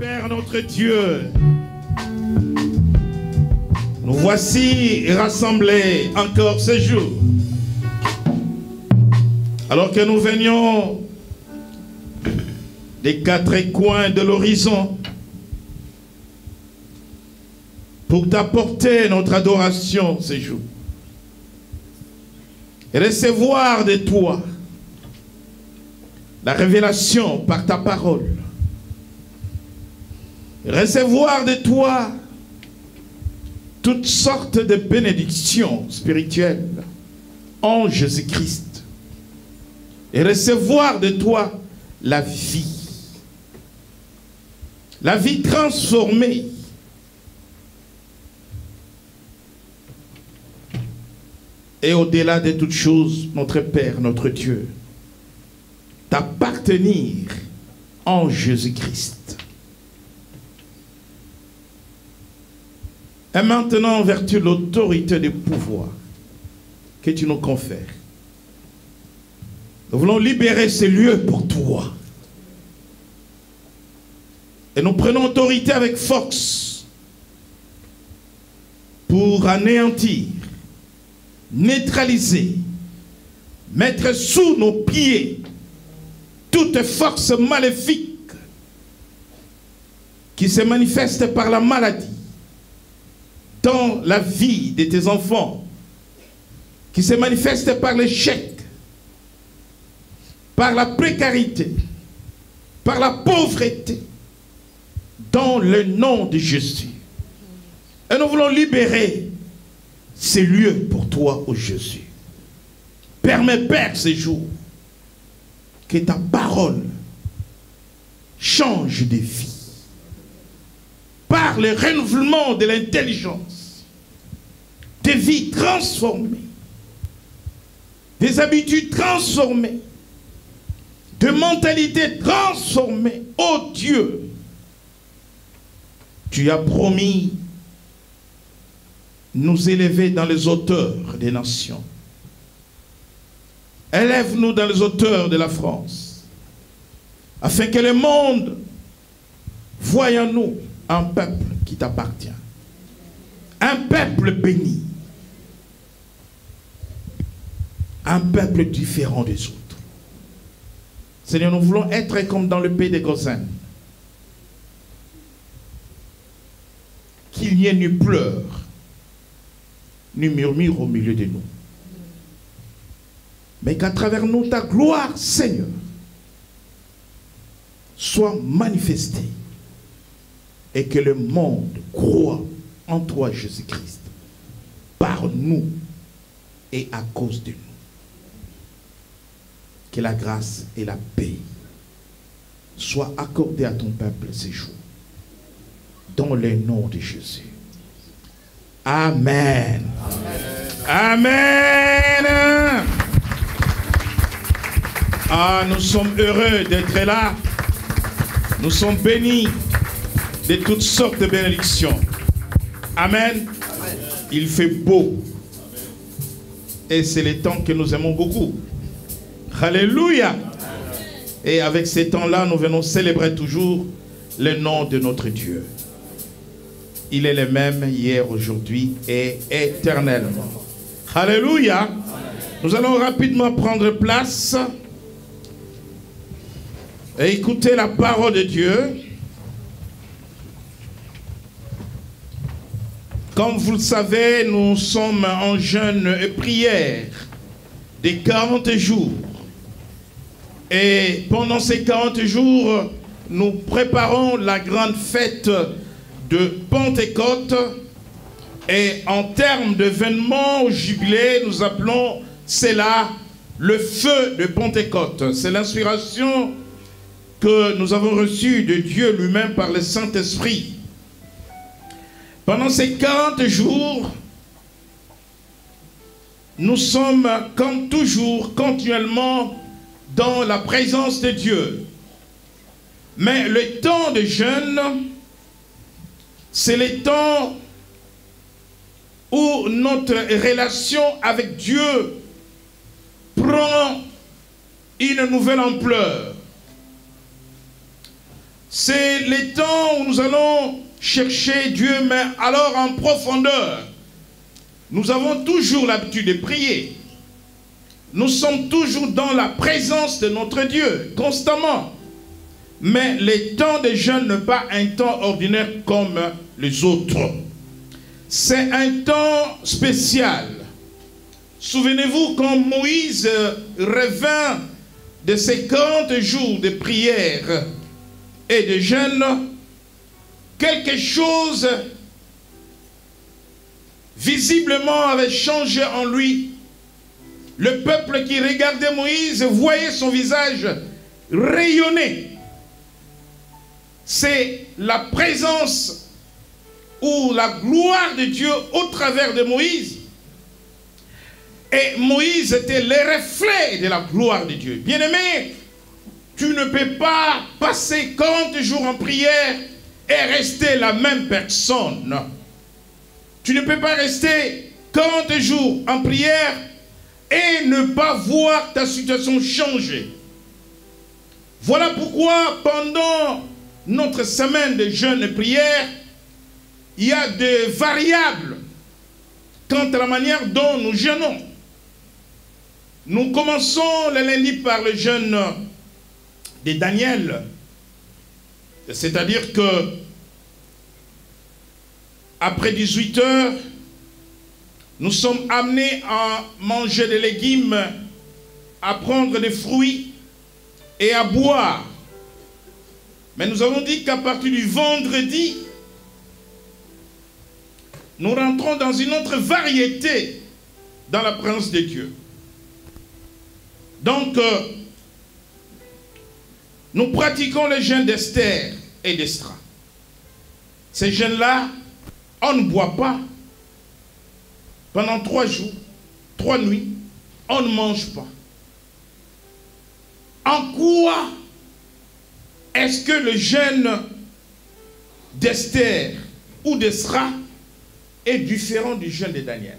Père notre Dieu, nous voici rassemblés encore ce jour. Alors que nous venions des quatre coins de l'horizon pour t'apporter notre adoration ce jour. Et recevoir de toi la révélation par ta parole. Recevoir de toi toutes sortes de bénédictions spirituelles en Jésus-Christ. Et recevoir de toi la vie. La vie transformée. Et au-delà de toutes choses, notre Père, notre Dieu, t'appartenir en Jésus-Christ. Et maintenant, en vertu de l'autorité du pouvoir que tu nous confères, nous voulons libérer ces lieux pour toi. Et nous prenons autorité avec force pour anéantir, neutraliser, mettre sous nos pieds toute force maléfique qui se manifeste par la maladie dans la vie de tes enfants, qui se manifeste par l'échec, par la précarité, par la pauvreté, dans le nom de Jésus. Et nous voulons libérer ces lieux pour toi, ô Jésus. Permets, Père, ces jours, que ta parole change de vie. Par le renouvellement de l'intelligence, des vies transformées, des habitudes transformées, de mentalités transformées. Ô Dieu, tu as promis nous élever dans les hauteurs des nations. Élève-nous dans les hauteurs de la France, afin que le monde voie en nous un peuple qui t'appartient, un peuple béni, un peuple différent des autres. Seigneur, nous voulons être comme dans le pays des Goshen, qu'il n'y ait ni pleurs, ni murmure au milieu de nous, mais qu'à travers nous, ta gloire, Seigneur, soit manifestée et que le monde croit en toi, Jésus-Christ, par nous et à cause de nous. Que la grâce et la paix soient accordées à ton peuple ces jours, dans le nom de Jésus. Amen. Amen. Amen. Ah, nous sommes heureux d'être là. Nous sommes bénis de toutes sortes de bénédictions. Amen. Amen. Il fait beau. Et c'est le temps que nous aimons beaucoup. Alléluia. Et avec ces temps-là, nous venons célébrer toujours le nom de notre Dieu. Il est le même hier, aujourd'hui et éternellement. Alléluia. Nous allons rapidement prendre place et écouter la parole de Dieu. Comme vous le savez, nous sommes en jeûne et prière des 40 jours. Et pendant ces 40 jours, nous préparons la grande fête de Pentecôte. Et en termes d'événements au jubilé, nous appelons cela le feu de Pentecôte. C'est l'inspiration que nous avons reçue de Dieu lui-même par le Saint-Esprit. Pendant ces 40 jours, nous sommes comme toujours continuellement dans la présence de Dieu. Mais le temps de jeûne, c'est le temps où notre relation avec Dieu prend une nouvelle ampleur. C'est les temps où nous allons chercher Dieu, mais alors en profondeur. Nous avons toujours l'habitude de prier. Nous sommes toujours dans la présence de notre Dieu, constamment. Mais les temps de jeûne n'est pas un temps ordinaire comme les autres. C'est un temps spécial. Souvenez-vous quand Moïse revint de ses 40 jours de prière et de jeûne, quelque chose visiblement avait changé en lui. Le peuple qui regardait Moïse voyait son visage rayonner. C'est la présence ou la gloire de Dieu au travers de Moïse. Et Moïse était le reflet de la gloire de Dieu. Bien-aimé, tu ne peux pas passer 40 jours en prière et rester la même personne. Tu ne peux pas rester 40 jours en prière et ne pas voir ta situation changer. Voilà pourquoi pendant notre semaine de jeûne et prière, il y a des variables quant à la manière dont nous jeûnons. Nous commençons le lundi par le jeûne de Daniel. C'est-à-dire que après 18 heures, nous sommes amenés à manger des légumes, à prendre des fruits et à boire. Mais nous avons dit qu'à partir du vendredi, nous rentrons dans une autre variété dans la présence de Dieu. Donc, nous pratiquons le jeûne d'Esther et d'Estra. Ces jeûnes-là, on ne boit pas pendant 3 jours, 3 nuits, on ne mange pas. En quoi est-ce que le jeûne d'Esther ou d'Estra est différent du jeûne de Daniel?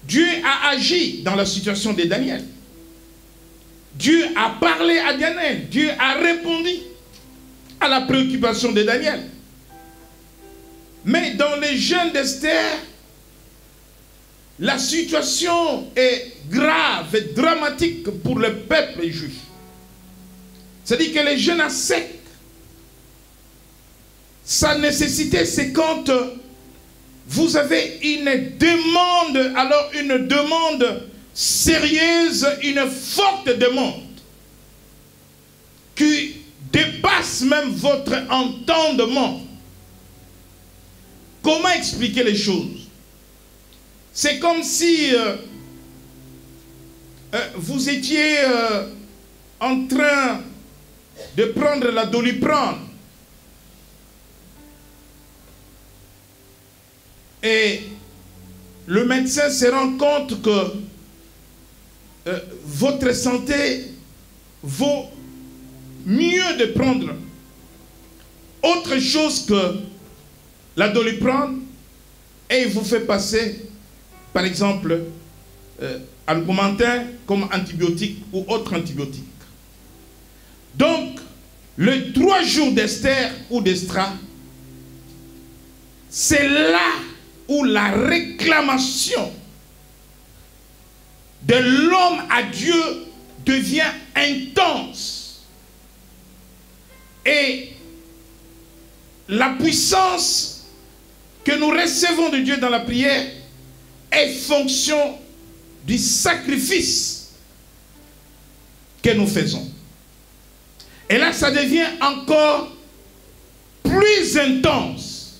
Dieu a agi dans la situation de Daniel. Dieu a parlé à Daniel. Dieu a répondu à la préoccupation de Daniel. Mais dans les jeûnes d'Esther, la situation est grave et dramatique pour le peuple juif. C'est-à-dire que les jeûnes à sec, sa nécessité, c'est quand vous avez une demande, alors une demande sérieuse, une forte demande qui dépasse même votre entendement. Comment expliquer les choses? C'est comme si vous étiez en train de prendre la Doliprane et le médecin se rend compte que votre santé vaut mieux de prendre autre chose que la Doliprane et il vous fait passer, par exemple, Augmentin comme antibiotique ou autre antibiotique. Donc, le 3 jours d'Esther ou d'Estra, c'est là où la réclamation de l'homme à Dieu devient intense. Et la puissance que nous recevons de Dieu dans la prière est fonction du sacrifice que nous faisons. Et là, ça devient encore plus intense.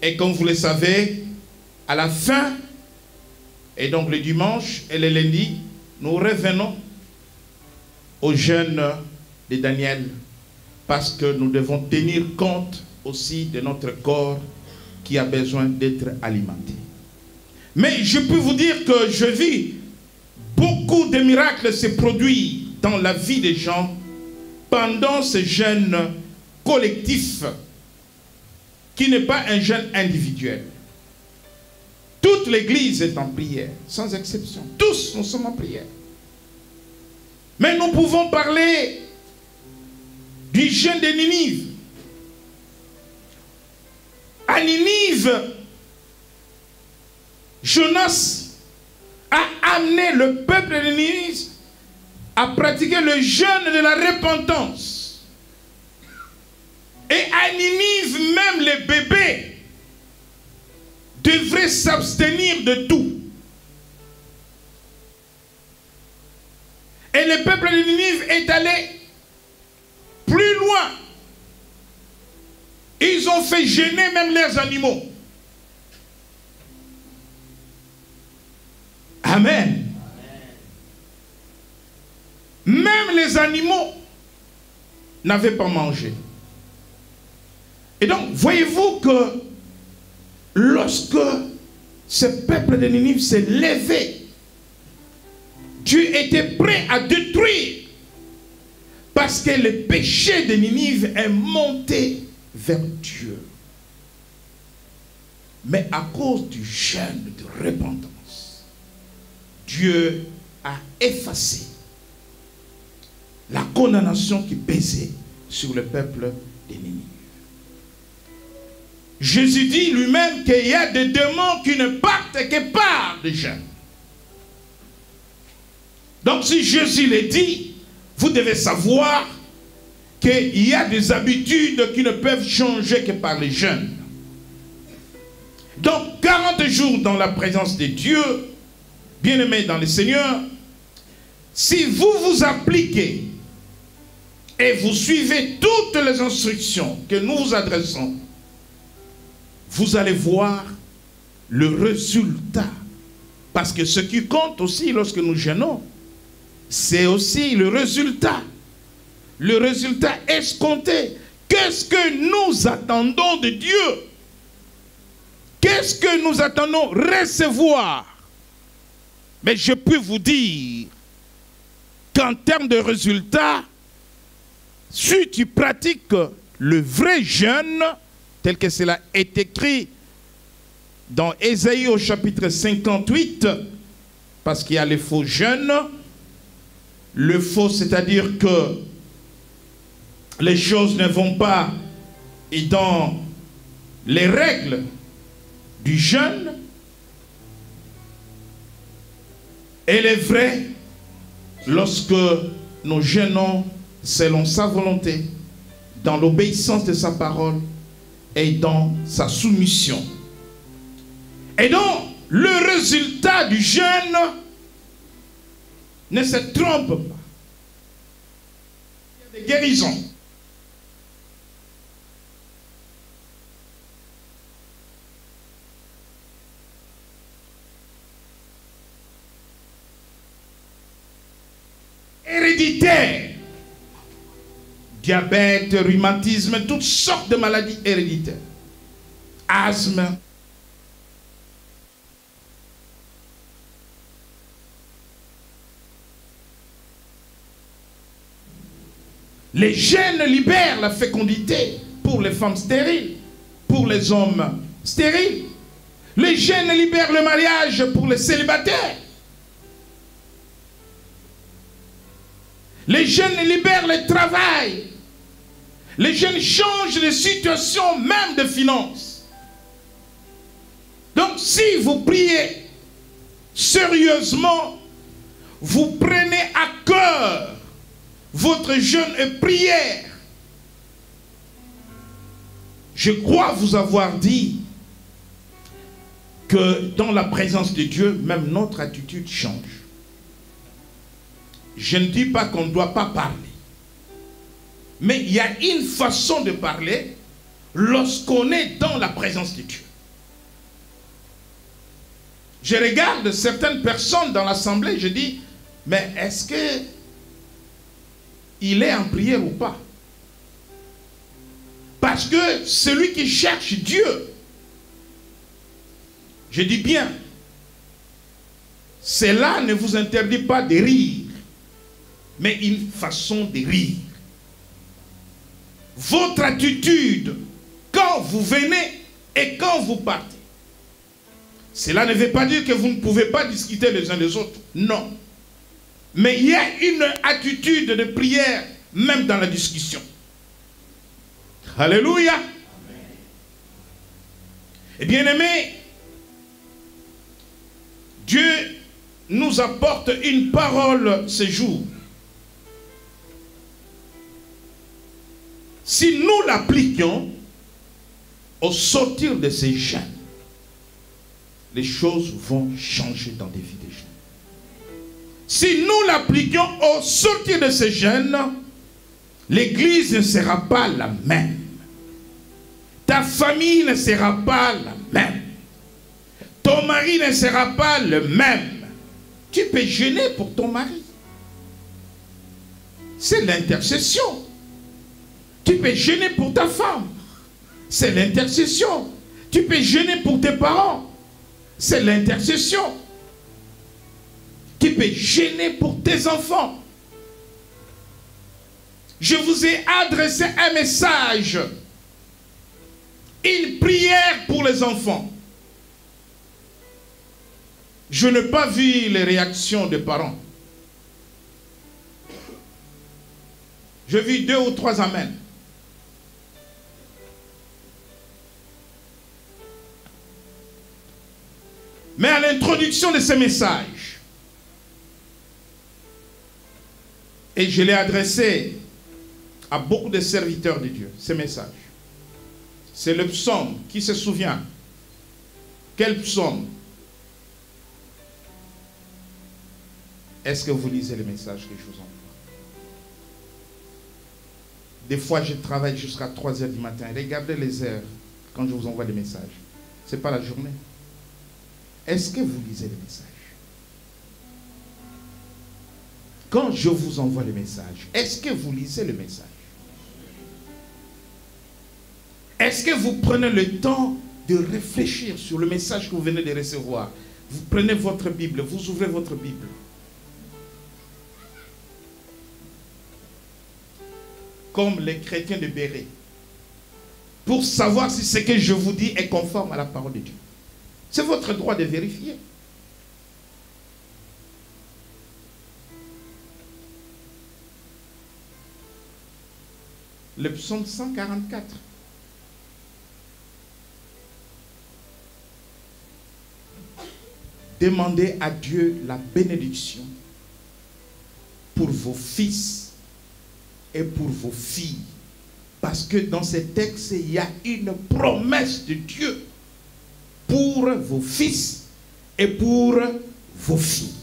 Et comme vous le savez, à la fin, et donc le dimanche et le lundi, nous revenons au jeûne de Daniel, parce que nous devons tenir compte aussi de notre corps qui a besoin d'être alimenté. Mais je peux vous dire que je vis beaucoup de miracles se produisent dans la vie des gens pendant ce jeûne collectif qui n'est pas un jeûne individuel. Toute l'Église est en prière, sans exception. Tous nous sommes en prière. Mais nous pouvons parler du jeûne de Ninive. À Ninive, Jonas a amené le peuple de Ninive à pratiquer le jeûne de la repentance. Et à Ninive, même les bébés devraient s'abstenir de tout. Et le peuple de Ninive est allé plus loin. Ils ont fait gêner même leurs animaux. Amen. Même les animaux n'avaient pas mangé. Et donc, voyez-vous que lorsque ce peuple de Ninive s'est levé, Dieu était prêt à détruire parce que le péché de Ninive est monté vers Dieu. Mais à cause du jeûne de repentance, Dieu a effacé la condamnation qui pesait sur le peuple de Ninive. Jésus dit lui-même qu'il y a des démons qui ne partent que par le jeûne. Donc si Jésus le dit, vous devez savoir qu'il y a des habitudes qui ne peuvent changer que par le jeûne. Donc 40 jours dans la présence de Dieu, bien-aimés dans le Seigneur, si vous vous appliquez et vous suivez toutes les instructions que nous vous adressons, vous allez voir le résultat. Parce que ce qui compte aussi lorsque nous jeûnons, c'est aussi le résultat. Le résultat escompté. Qu'est-ce que nous attendons de Dieu? Qu'est-ce que nous attendons recevoir? Mais je peux vous dire qu'en termes de résultats, si tu pratiques le vrai jeûne, tel que cela est écrit dans Ésaïe au chapitre 58, parce qu'il y a les faux jeûnes, le faux, c'est-à-dire que les choses ne vont pas dans les règles du jeûne, et les vrais, lorsque nous jeûnons selon sa volonté, dans l'obéissance de sa parole et dans sa soumission. Et donc, le résultat du jeûne ne se trompe pas. Il y a des guérisons. Héréditaire. Diabète, rhumatisme, toutes sortes de maladies héréditaires. Asthme. Les gènes libèrent la fécondité pour les femmes stériles, pour les hommes stériles. Les gènes libèrent le mariage pour les célibataires. Les gènes libèrent le travail. Les jeunes changent de situation, même de finances. Donc si vous priez sérieusement, vous prenez à cœur votre jeûne et prière. Je crois vous avoir dit que dans la présence de Dieu, même notre attitude change. Je ne dis pas qu'on ne doit pas parler. Mais il y a une façon de parler lorsqu'on est dans la présence de Dieu. Je regarde certaines personnes dans l'assemblée, je dis, mais est-ce que il est en prière ou pas? Parce que celui qui cherche Dieu, je dis bien, cela ne vous interdit pas de rire, mais une façon de rire. Votre attitude, quand vous venez et quand vous partez, cela ne veut pas dire que vous ne pouvez pas discuter les uns des autres. Non. Mais il y a une attitude de prière, même dans la discussion. Alléluia. Et bien aimé, Dieu nous apporte une parole ce jour. Si nous l'appliquions au sortir de ces jeûnes, les choses vont changer dans des vies des gens. Si nous l'appliquions au sortir de ces jeûnes, l'église ne sera pas la même. Ta famille ne sera pas la même. Ton mari ne sera pas le même. Tu peux jeûner pour ton mari. C'est l'intercession. Tu peux jeûner pour ta femme. C'est l'intercession. Tu peux jeûner pour tes parents. C'est l'intercession. Tu peux jeûner pour tes enfants. Je vous ai adressé un message. Une prière pour les enfants. Je n'ai pas vu les réactions des parents. J'ai vu 2 ou 3 amens. Mais à l'introduction de ce message, et je l'ai adressé à beaucoup de serviteurs de Dieu, ce message. C'est le psaume. Qui se souvient? Quel psaume? Est-ce que vous lisez le message que je vous envoie? Des fois, je travaille jusqu'à 3 heures du matin. Regardez les heures quand je vous envoie des messages. Ce n'est pas la journée. Est-ce que vous lisez le message? Quand je vous envoie le message, est-ce que vous lisez le message? Est-ce que vous prenez le temps de réfléchir sur le message que vous venez de recevoir? Vous prenez votre Bible, vous ouvrez votre Bible. Comme les chrétiens de Béret, pour savoir si ce que je vous dis est conforme à la parole de Dieu. C'est votre droit de vérifier. Le psaume 144. Demandez à Dieu la bénédiction pour vos fils et pour vos filles. Parce que dans ce texte, il y a une promesse de Dieu pour vos fils et pour vos filles.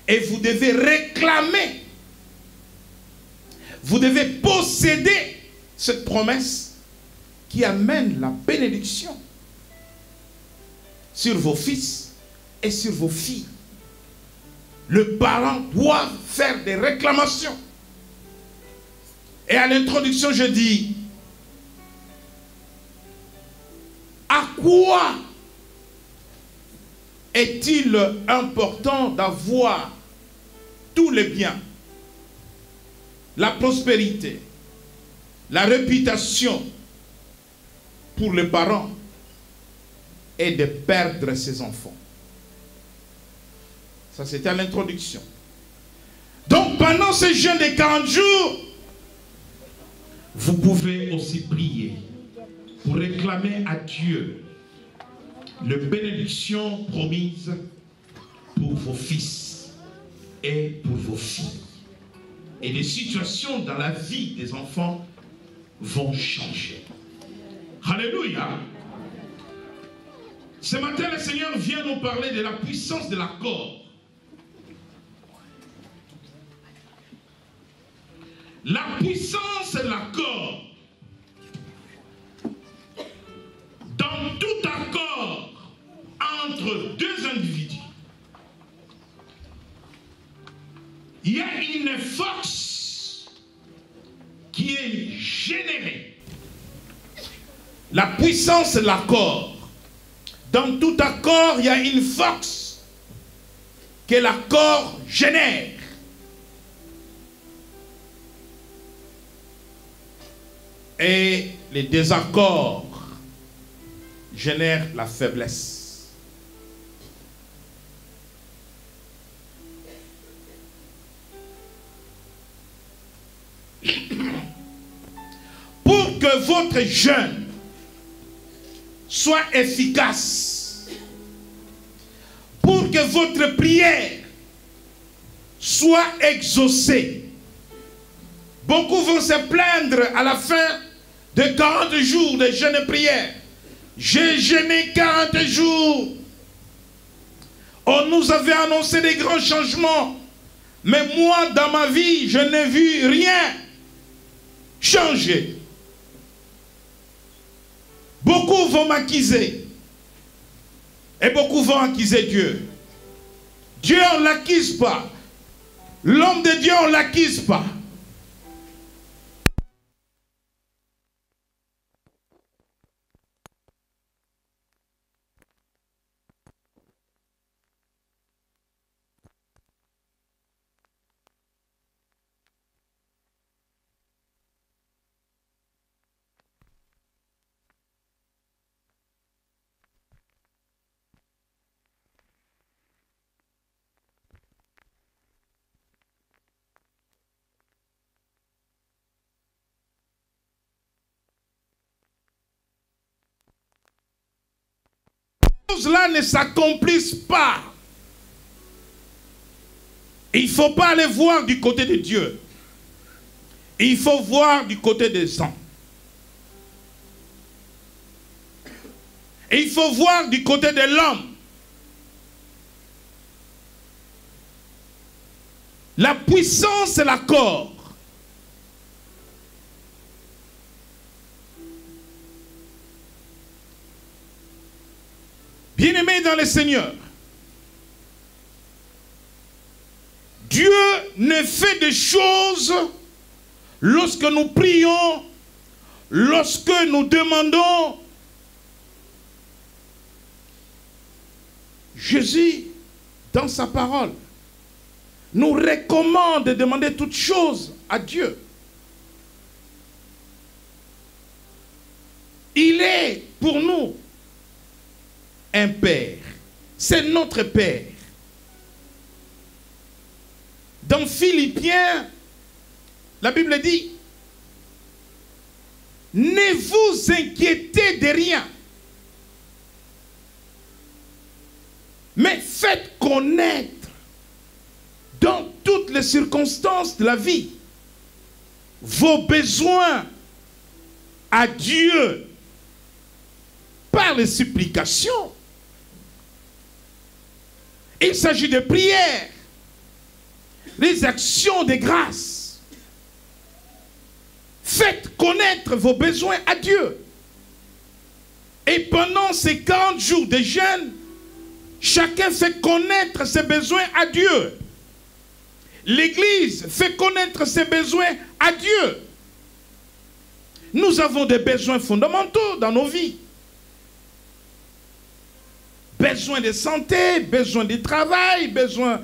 Et vous devez réclamer, vous devez posséder cette promesse qui amène la bénédiction sur vos fils et sur vos filles. Le parent doit faire des réclamations. Et à l'introduction, je dis, à quoi est-il important d'avoir tous les biens, la prospérité, la réputation pour les parents et de perdre ses enfants? Ça, c'était à l'introduction. Donc, pendant ce jeûne de 40 jours, vous pouvez aussi prier pour réclamer à Dieu les bénédictions promises pour vos fils et pour vos filles. Et les situations dans la vie des enfants vont changer. Alléluia. Ce matin, le Seigneur vient nous parler de la puissance de l'accord. La puissance de l'accord. Dans tout accord entre 2 individus, il y a une force qui est générée. La puissance de l'accord. Dans tout accord, il y a une force que l'accord génère. Et les désaccords génèrent la faiblesse. votre jeûne soit efficace, pour que votre prière soit exaucée. Beaucoup vont se plaindre à la fin de 40 jours de jeûne et prière. J'ai jeûné 40 jours. On nous avait annoncé des grands changements. Mais moi, dans ma vie, je n'ai vu rien changer. Beaucoup vont m'accuser. Et beaucoup vont accuser Dieu. Dieu, on ne l'accuse pas. L'homme de Dieu, on ne l'accuse pas. Là ne s'accomplissent pas. Il ne faut pas aller voir du côté de Dieu. Il faut voir du côté des hommes. Et il faut voir du côté de l'homme. La puissance et l'accord. Bien-aimés dans le Seigneur, Dieu ne fait des choses lorsque nous prions, lorsque nous demandons. Jésus, dans sa parole, nous recommande de demander toutes choses à Dieu. Il est pour nous un Père. C'est notre Père. Dans Philippiens, la Bible dit, ne vous inquiétez de rien, mais faites connaître dans toutes les circonstances de la vie vos besoins à Dieu par les supplications. Il s'agit de prières, les actions de grâce. Faites connaître vos besoins à Dieu. Et pendant ces 40 jours de jeûne, chacun fait connaître ses besoins à Dieu. L'Église fait connaître ses besoins à Dieu. Nous avons des besoins fondamentaux dans nos vies. Besoin de santé, besoin de travail, besoin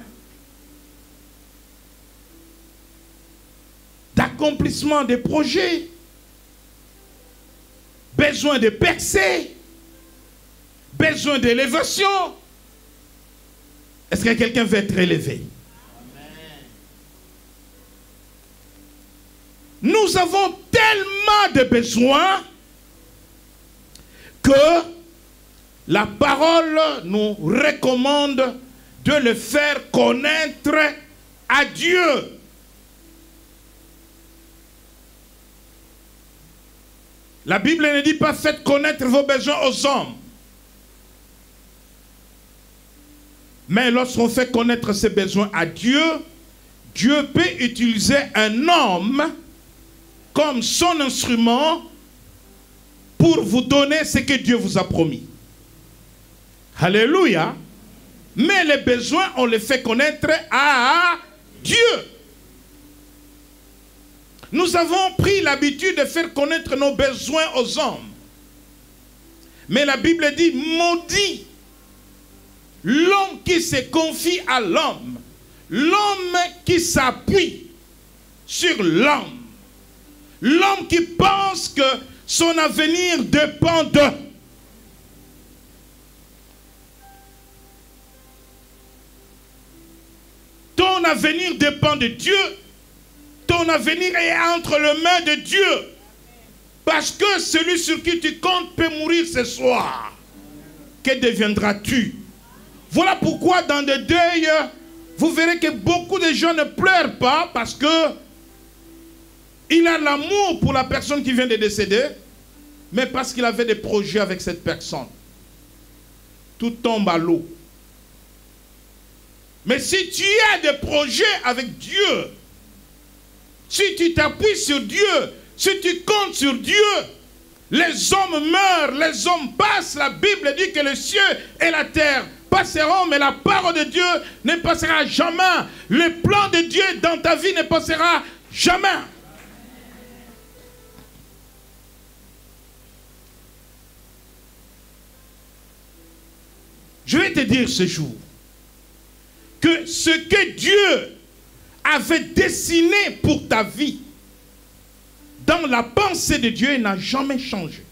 d'accomplissement des projets, besoin de percer, besoin d'élévation. Est-ce que quelqu'un veut être élevé? Amen. Nous avons tellement de besoins que la parole nous recommande de le faire connaître à Dieu. La Bible ne dit pas faites connaître vos besoins aux hommes. Mais lorsqu'on fait connaître ses besoins à Dieu, Dieu peut utiliser un homme comme son instrument pour vous donner ce que Dieu vous a promis. Alléluia. Mais les besoins, on les fait connaître à Dieu. Nous avons pris l'habitude de faire connaître nos besoins aux hommes. Mais la Bible dit, maudit l'homme qui se confie à l'homme, l'homme qui s'appuie sur l'homme, l'homme qui pense que son avenir dépend d'eux. Ton avenir dépend de Dieu. Ton avenir est entre les mains de Dieu. Pas Parce que celui sur qui tu comptes peut mourir ce soir. Que deviendras-tu? Voilà pourquoi dans des deuils, vous verrez que beaucoup de gens ne pleurent pas parce que il a l'amour pour la personne qui vient de décéder, mais parce qu'il avait des projets avec cette personne. Tout tombe à l'eau. Mais si tu as des projets avec Dieu, si tu t'appuies sur Dieu, si tu comptes sur Dieu, les hommes meurent, les hommes passent. La Bible dit que les cieux et la terre passeront, mais la parole de Dieu ne passera jamais. Le plan de Dieu dans ta vie ne passera jamais. Je vais te dire ce jour que ce que Dieu avait dessiné pour ta vie, dans la pensée de Dieu, n'a jamais changé.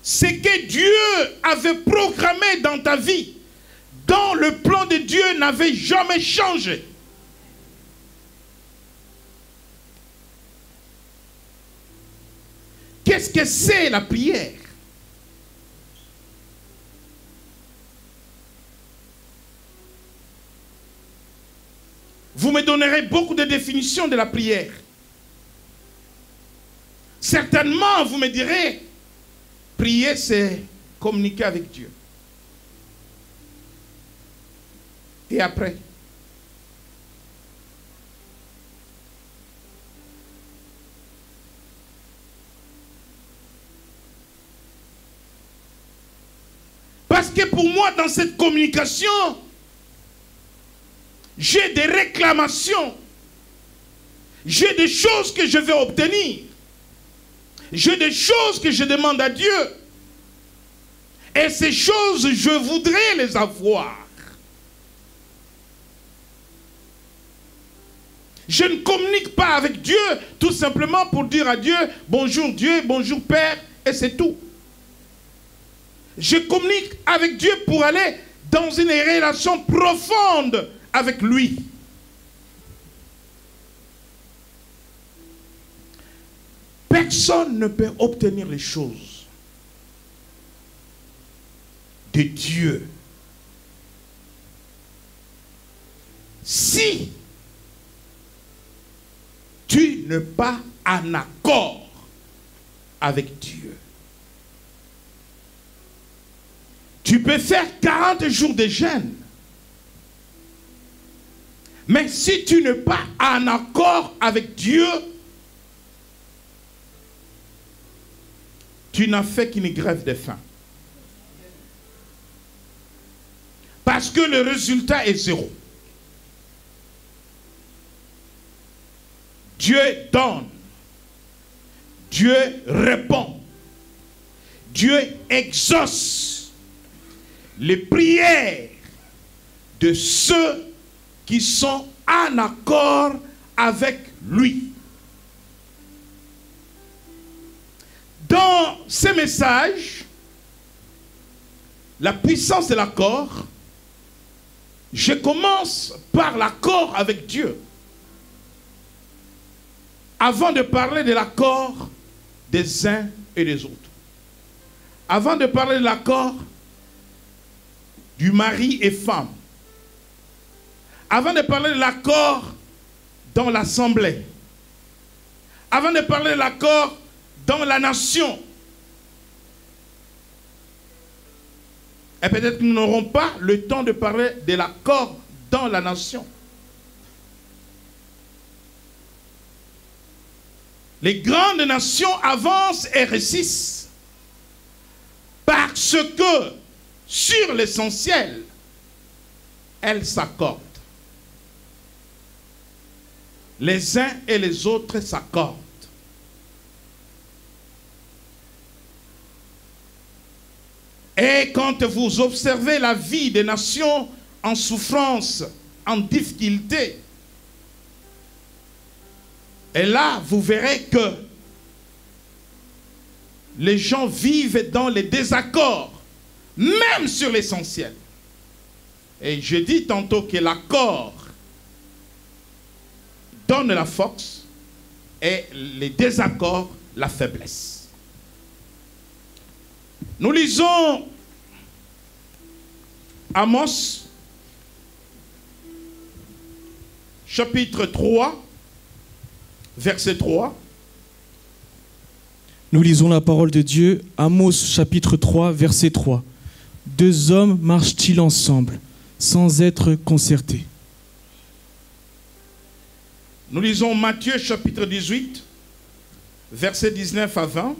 Ce que Dieu avait programmé dans ta vie, dans le plan de Dieu, n'avait jamais changé. Qu'est-ce que c'est la prière? Vous me donnerez beaucoup de définitions de la prière. Certainement, vous me direz, prier, c'est communiquer avec Dieu. Et après? Parce que pour moi, dans cette communication, j'ai des réclamations. J'ai des choses que je vais obtenir. J'ai des choses que je demande à Dieu. Et ces choses, je voudrais les avoir. Je ne communique pas avec Dieu tout simplement pour dire à Dieu, bonjour Dieu, bonjour Père, et c'est tout. Je communique avec Dieu pour aller dans une relation profonde avec lui. Personne ne peut obtenir les choses de Dieu si tu n'es pas en accord avec Dieu. Tu peux faire 40 jours de jeûne. Mais si tu n'es pas en accord avec Dieu, tu n'as fait qu'une grève de faim. Parce que le résultat est zéro. Dieu donne. Dieu répond. Dieu exauce les prières de ceux qui sont en accord avec lui. Dans ce message, la puissance de l'accord, je commence par l'accord avec Dieu. Avant de parler de l'accord des uns et des autres. Avant de parler de l'accord du mari et femme. Avant de parler de l'accord dans l'assemblée. Avant de parler de l'accord dans la nation. Et peut-être que nous n'aurons pas le temps de parler de l'accord dans la nation. Les grandes nations avancent et réussissent parce que sur l'essentiel, elles s'accordent. Les uns et les autres s'accordent. Et quand vous observez la vie des nations en souffrance, en difficulté, et là, vous verrez que les gens vivent dans les désaccords, même sur l'essentiel. Et je dis tantôt que l'accord donne la force et les désaccords, la faiblesse. Nous lisons Amos, chapitre 3, verset 3. Nous lisons la parole de Dieu, Amos chapitre 3, verset 3. Deux hommes marchent-ils ensemble, sans être concertés? Nous lisons Matthieu chapitre 18, verset 19 à 20.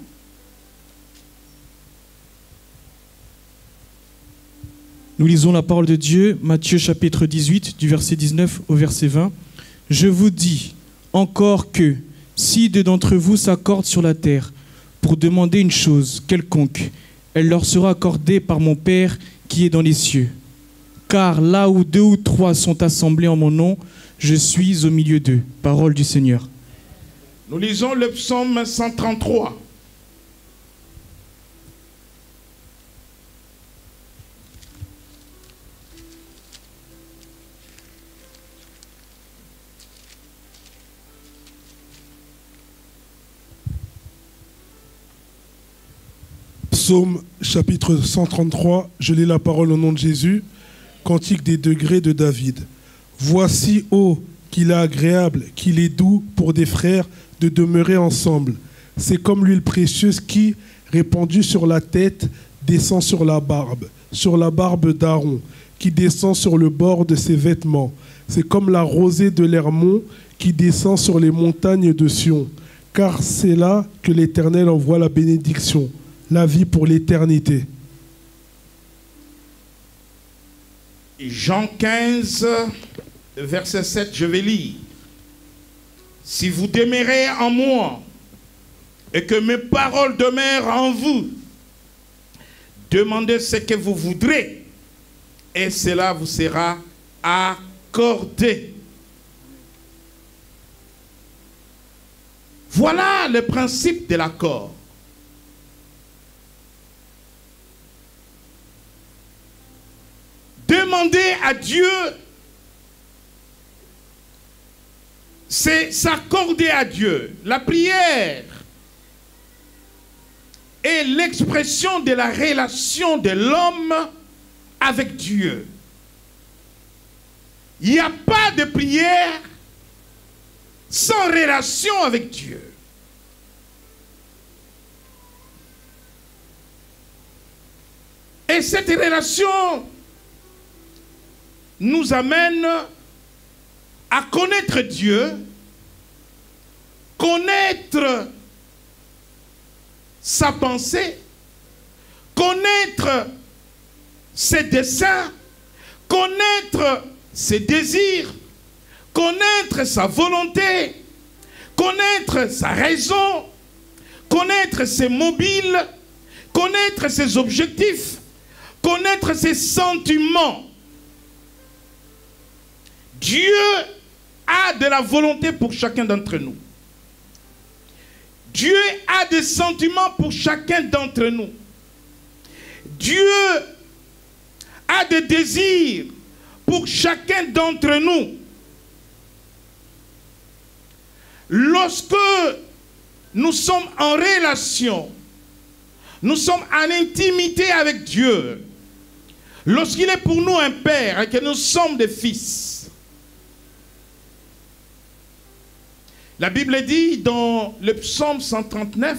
Nous lisons la parole de Dieu, Matthieu chapitre 18, du verset 19 au verset 20. Je vous dis encore que, si deux d'entre vous s'accordent sur la terre pour demander une chose quelconque, elle leur sera accordée par mon Père qui est dans les cieux. Car là où deux ou trois sont assemblés en mon nom, je suis au milieu d'eux. Parole du Seigneur. Nous lisons le psaume 133. Psaume chapitre 133, je lis la parole au nom de Jésus. Cantique des degrés de David. Voici, ô, qu'il est agréable, qu'il est doux pour des frères de demeurer ensemble. C'est comme l'huile précieuse qui, répandue sur la tête, descend sur la barbe d'Aaron, qui descend sur le bord de ses vêtements. C'est comme la rosée de l'Hermon qui descend sur les montagnes de Sion. Car c'est là que l'Éternel envoie la bénédiction, la vie pour l'éternité. Jean 15, verset 7, je vais lire. Si vous demeurez en moi et que mes paroles demeurent en vous, demandez ce que vous voudrez et cela vous sera accordé. Voilà le principe de l'accord. Demander à Dieu, c'est s'accorder à Dieu. La prière est l'expression de la relation de l'homme avec Dieu. Il n'y a pas de prière sans relation avec Dieu. Et cette relation nous amène à connaître Dieu, connaître sa pensée, connaître ses desseins, connaître ses désirs, connaître sa volonté, connaître sa raison, connaître ses mobiles, connaître ses objectifs, connaître ses sentiments. Dieu a de la volonté pour chacun d'entre nous. Dieu a des sentiments pour chacun d'entre nous. Dieu a des désirs pour chacun d'entre nous. Lorsque nous sommes en relation, nous sommes en intimité avec Dieu, lorsqu'il est pour nous un père et que nous sommes des fils, la Bible dit dans le psaume 139,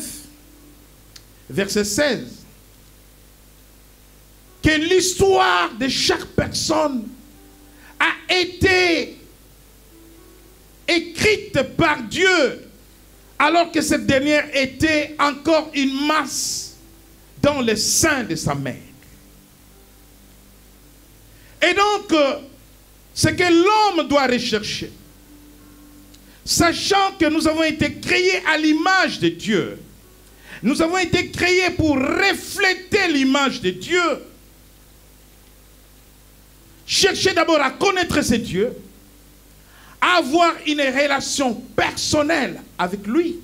verset 16, que l'histoire de chaque personne a été écrite par Dieu, alors que cette dernière était encore une masse dans le sein de sa mère. Et donc, ce que l'homme doit rechercher, sachant que nous avons été créés à l'image de Dieu, nous avons été créés pour refléter l'image de Dieu, cherchez d'abord à connaître ce Dieu, à avoir une relation personnelle avec lui,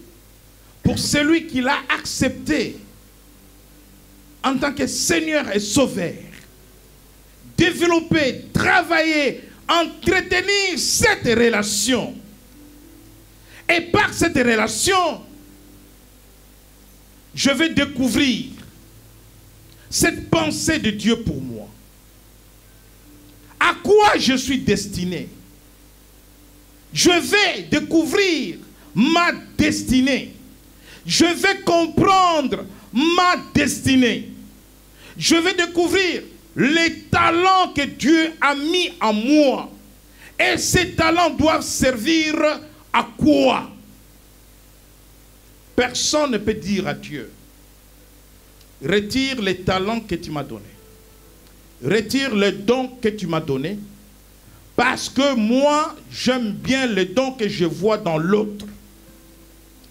pour celui qui l'a accepté en tant que Seigneur et Sauveur. Développer, travailler, entretenir cette relation Et par cette relation, je vais découvrir cette pensée de Dieu pour moi. À quoi je suis destiné? Je vais découvrir ma destinée. Je vais comprendre ma destinée. Je vais découvrir les talents que Dieu a mis en moi. Et ces talents doivent servir à quoi? Personne ne peut dire à Dieu, retire les talents que tu m'as donnés. Retire les dons que tu m'as donnés. Parce que moi, j'aime bien les dons que je vois dans l'autre.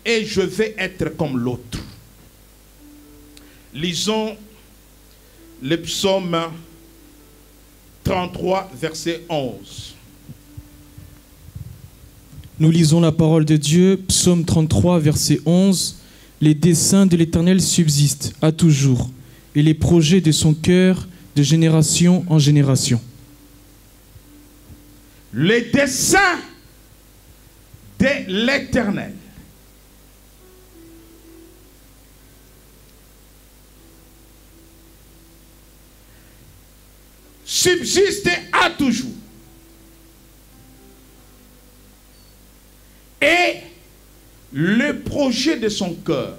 Et je vais être comme l'autre. Lisons le psaume 33, verset 11. Nous lisons la parole de Dieu, psaume 33, verset 11. Les desseins de l'Éternel subsistent à toujours, et les projets de son cœur de génération en génération. Les desseins de l'Éternel subsistent à toujours. Et le projet de son cœur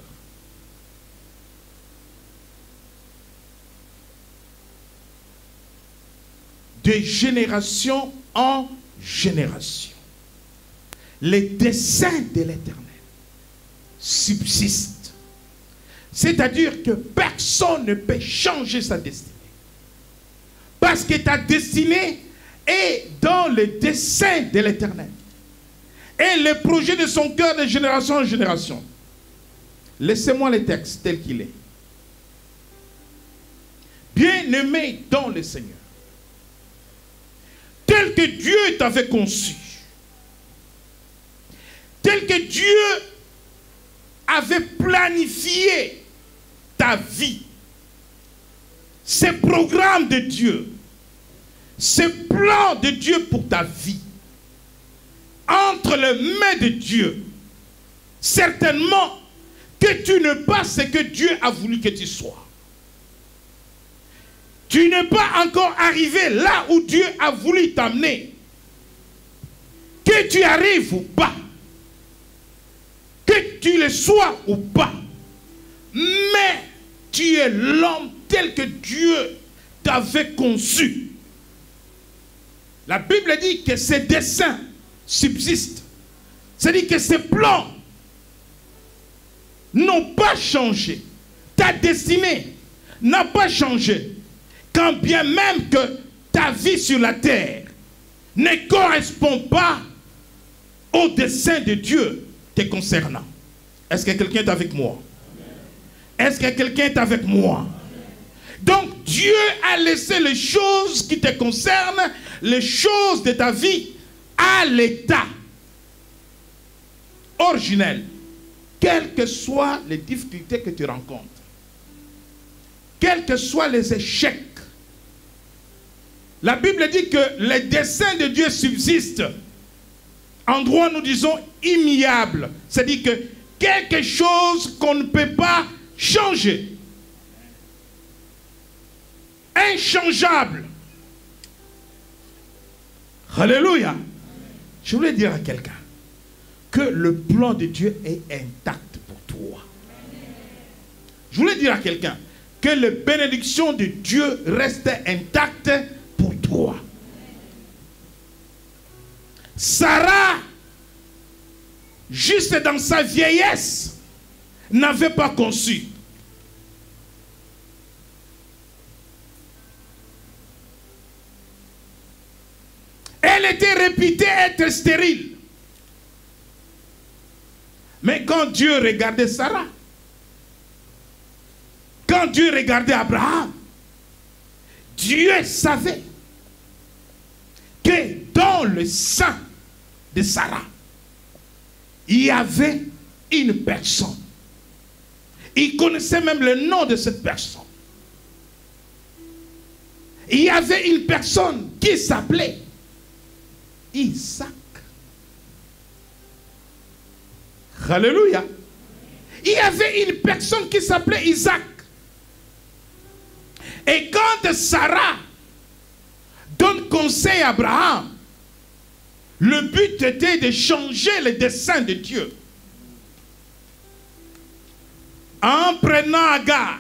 de génération en génération. Les desseins de l'Éternel subsistent. C'est-à-dire que personne ne peut changer sa destinée. Parce que ta destinée est dans les desseins de l'Éternel. Et le projet de son cœur de génération en génération. Laissez-moi le texte tel qu'il est. Bien-aimé dans le Seigneur, tel que Dieu t'avait conçu, tel que Dieu avait planifié ta vie, ce programme de Dieu, ce plan de Dieu pour ta vie, entre les mains de Dieu, certainement que tu n'es pas ce que Dieu a voulu que tu sois. Tu n'es pas encore arrivé là où Dieu a voulu t'amener. Que tu arrives ou pas, que tu le sois ou pas, mais tu es l'homme tel que Dieu t'avait conçu. La Bible dit que ces desseins subsistent. C'est-à-dire que ces plans n'ont pas changé. Ta destinée n'a pas changé. Quand bien même que ta vie sur la terre ne correspond pas au dessein de Dieu te concernant. Est-ce que quelqu'un est avec moi? Est-ce que quelqu'un est avec moi? Donc Dieu a laissé les choses qui te concernent, les choses de ta vie, à l'état originel, quelles que soient les difficultés que tu rencontres, quels que soient les échecs. La Bible dit que les desseins de Dieu subsistent. En droit, nous disons immuable. C'est-à-dire que quelque chose qu'on ne peut pas changer. Inchangeable. Alléluia. Je voulais dire à quelqu'un que le plan de Dieu est intact pour toi. Je voulais dire à quelqu'un que les bénédictions de Dieu restent intactes pour toi. Sarah, juste dans sa vieillesse, n'avait pas conçu. Elle était réputée être stérile. Mais quand Dieu regardait Sarah, quand Dieu regardait Abraham, Dieu savait que dans le sein de Sarah, il y avait une personne. Il connaissait même le nom de cette personne. Il y avait une personne qui s'appelait Isaac. Alléluia. Il y avait une personne qui s'appelait Isaac. Et quand Sarah donne conseil à Abraham, le but était de changer le dessein de Dieu. En prenant Agar,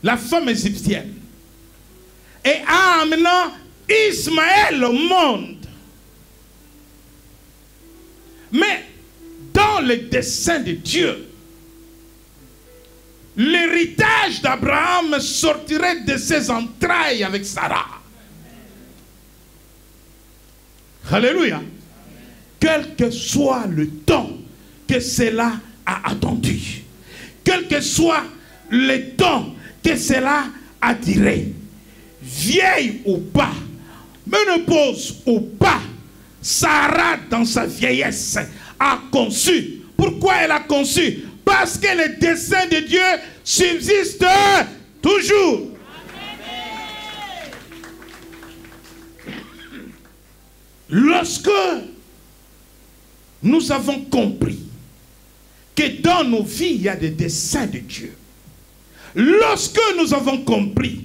la femme égyptienne, et en amenant Ismaël au monde. Mais dans le dessein de Dieu, l'héritage d'Abraham sortirait de ses entrailles avec Sarah. Alléluia. Quel que soit le temps que cela a attendu, quel que soit le temps que cela a duré, vieille ou pas, ménopause ou pas, Sarah dans sa vieillesse a conçu. Pourquoi elle a conçu? Parce que le dessein de Dieu subsiste toujours. Lorsque nous avons compris que dans nos vies, il y a des desseins de Dieu. Lorsque nous avons compris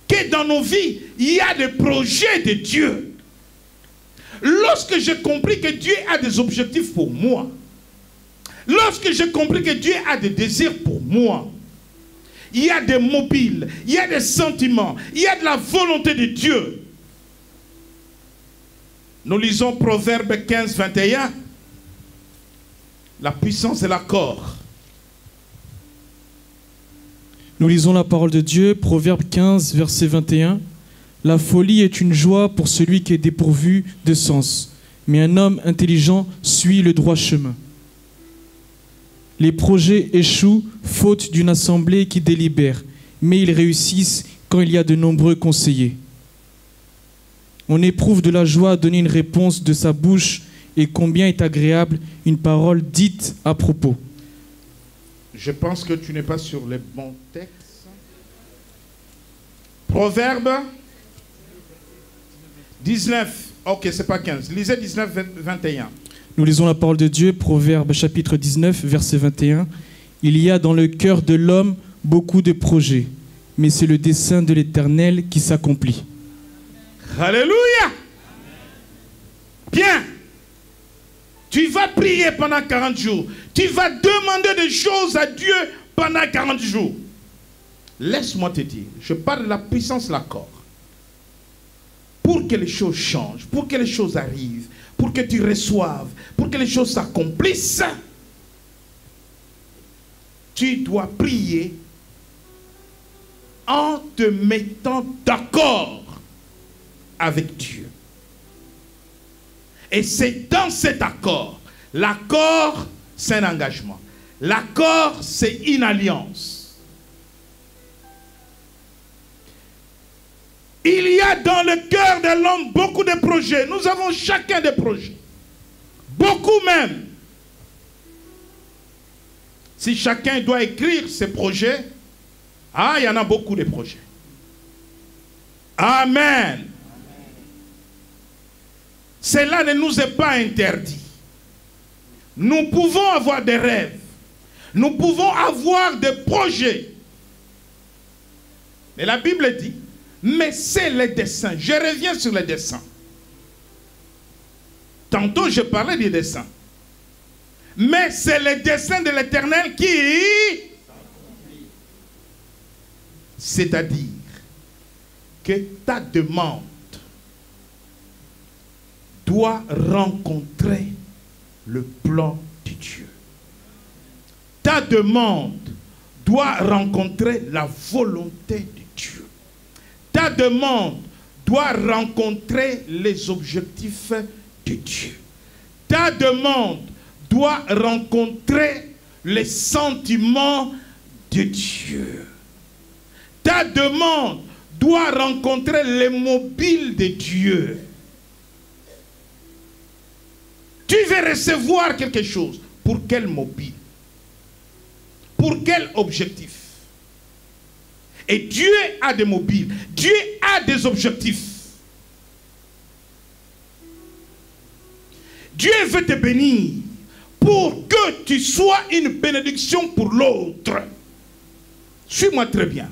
que dans nos vies, il y a des projets de Dieu. Lorsque j'ai compris que Dieu a des objectifs pour moi. Lorsque j'ai compris que Dieu a des désirs pour moi. Il y a des mobiles, il y a des sentiments, il y a de la volonté de Dieu. Nous lisons Proverbe 15, 21. La puissance de l'accord. Nous lisons la parole de Dieu, Proverbe 15, verset 21. La folie est une joie pour celui qui est dépourvu de sens, mais un homme intelligent suit le droit chemin. Les projets échouent faute d'une assemblée qui délibère, mais ils réussissent quand il y a de nombreux conseillers. On éprouve de la joie à donner une réponse de sa bouche, et combien est agréable une parole dite à propos. Je pense que tu n'es pas sur les bons textes. Proverbe 19. Ok, c'est pas 15. Lisez 19, 21. Nous lisons la parole de Dieu, Proverbe chapitre 19, verset 21. Il y a dans le cœur de l'homme beaucoup de projets, mais c'est le dessein de l'Éternel qui s'accomplit. Alléluia. Bien. Tu vas prier pendant 40 jours. Tu vas demander des choses à Dieu pendant 40 jours. Laisse-moi te dire, je parle de la puissance de l'accord. Pour que les choses changent, pour que les choses arrivent, pour que tu reçoives, pour que les choses s'accomplissent, tu dois prier en te mettant d'accord avec Dieu. Et c'est dans cet accord. L'accord, c'est un engagement. L'accord, c'est une alliance. Il y a dans le cœur de l'homme beaucoup de projets. Nous avons chacun des projets. Beaucoup même. Si chacun doit écrire ses projets, il y en a beaucoup de projets. Amen. Cela ne nous est pas interdit. Nous pouvons avoir des rêves. Nous pouvons avoir des projets. Mais la Bible dit, mais c'est les desseins. Je reviens sur les desseins. Tantôt, je parlais des desseins. Mais c'est les desseins de l'Éternel qui... C'est-à-dire que ta demande doit rencontrer le plan de Dieu. Ta demande doit rencontrer la volonté de Dieu. Ta demande doit rencontrer les objectifs de Dieu. Ta demande doit rencontrer les sentiments de Dieu. Ta demande doit rencontrer les mobiles de Dieu. Tu veux recevoir quelque chose. Pour quel mobile? Pour quel objectif? Et Dieu a des mobiles. Dieu a des objectifs. Dieu veut te bénir pour que tu sois une bénédiction pour l'autre. Suis-moi très bien.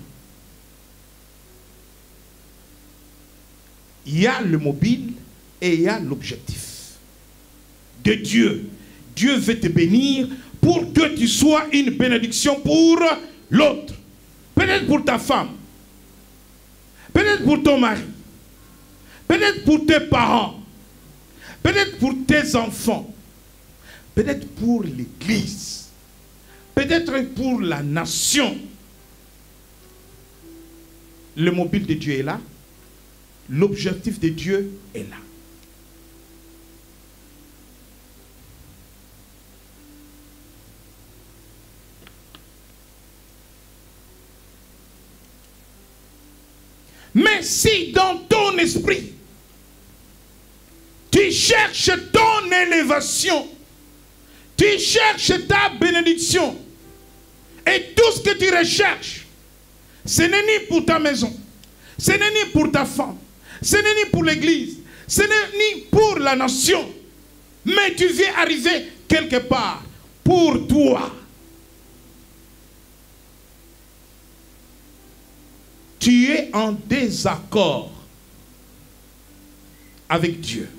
Il y a le mobile et il y a l'objectif de Dieu. Dieu veut te bénir pour que tu sois une bénédiction pour l'autre. Peut-être pour ta femme, peut-être pour ton mari, peut-être pour tes parents, peut-être pour tes enfants, peut-être pour l'Église, peut-être pour la nation. Le mobile de Dieu est là, l'objectif de Dieu est là. Mais si dans ton esprit, tu cherches ton élévation, tu cherches ta bénédiction, et tout ce que tu recherches, ce n'est ni pour ta maison, ce n'est ni pour ta femme, ce n'est ni pour l'église, ce n'est ni pour la nation, mais tu viens arriver quelque part pour toi. Tu es en désaccord avec Dieu.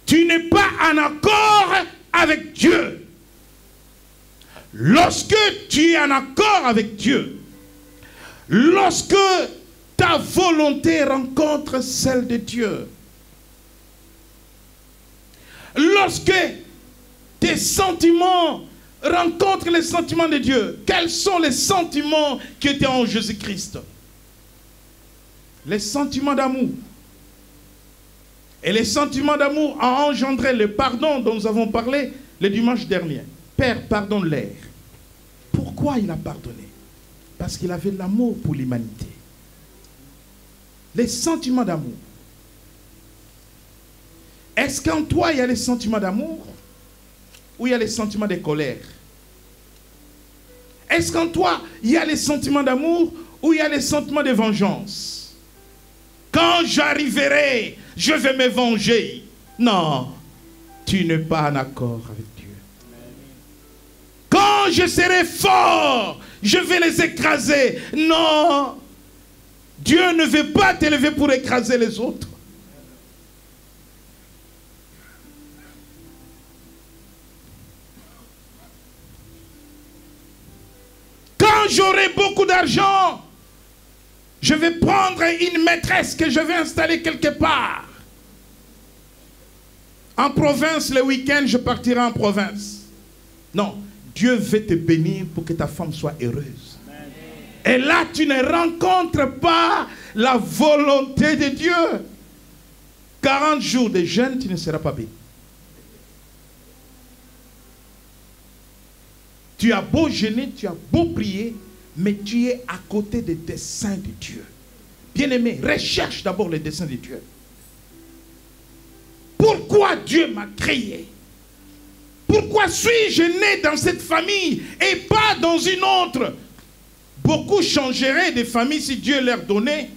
Tu n'es pas en accord avec Dieu. Lorsque tu es en accord avec Dieu, lorsque ta volonté rencontre celle de Dieu, lorsque tes sentiments rencontrent les sentiments de Dieu, quels sont les sentiments qui étaient en Jésus-Christ? Les sentiments d'amour. Et les sentiments d'amour ont engendré le pardon dont nous avons parlé le dimanche dernier. Père, pardonne-les. Pourquoi il a pardonné? Parce qu'il avait de l'amour pour l'humanité. Les sentiments d'amour. Est-ce qu'en toi il y a les sentiments d'amour ou il y a les sentiments de colère? Est-ce qu'en toi il y a les sentiments d'amour ou il y a les sentiments de vengeance? Quand j'arriverai, je vais me venger. Non, tu n'es pas en accord avec Dieu. Quand je serai fort, je vais les écraser. Non, Dieu ne veut pas t'élever pour écraser les autres. Quand j'aurai beaucoup d'argent, je vais prendre une maîtresse que je vais installer quelque part. En province, le week-end, je partirai en province. Non, Dieu veut te bénir pour que ta femme soit heureuse. Amen. Et là, tu ne rencontres pas la volonté de Dieu. 40 jours de jeûne, tu ne seras pas béni. Tu as beau jeûner, tu as beau prier, mais tu es à côté des desseins de Dieu. Bien-aimé, recherche d'abord les desseins de Dieu. Pourquoi Dieu m'a créé? Pourquoi suis-je né dans cette famille et pas dans une autre? Beaucoup changeraient de famille si Dieu leur donnait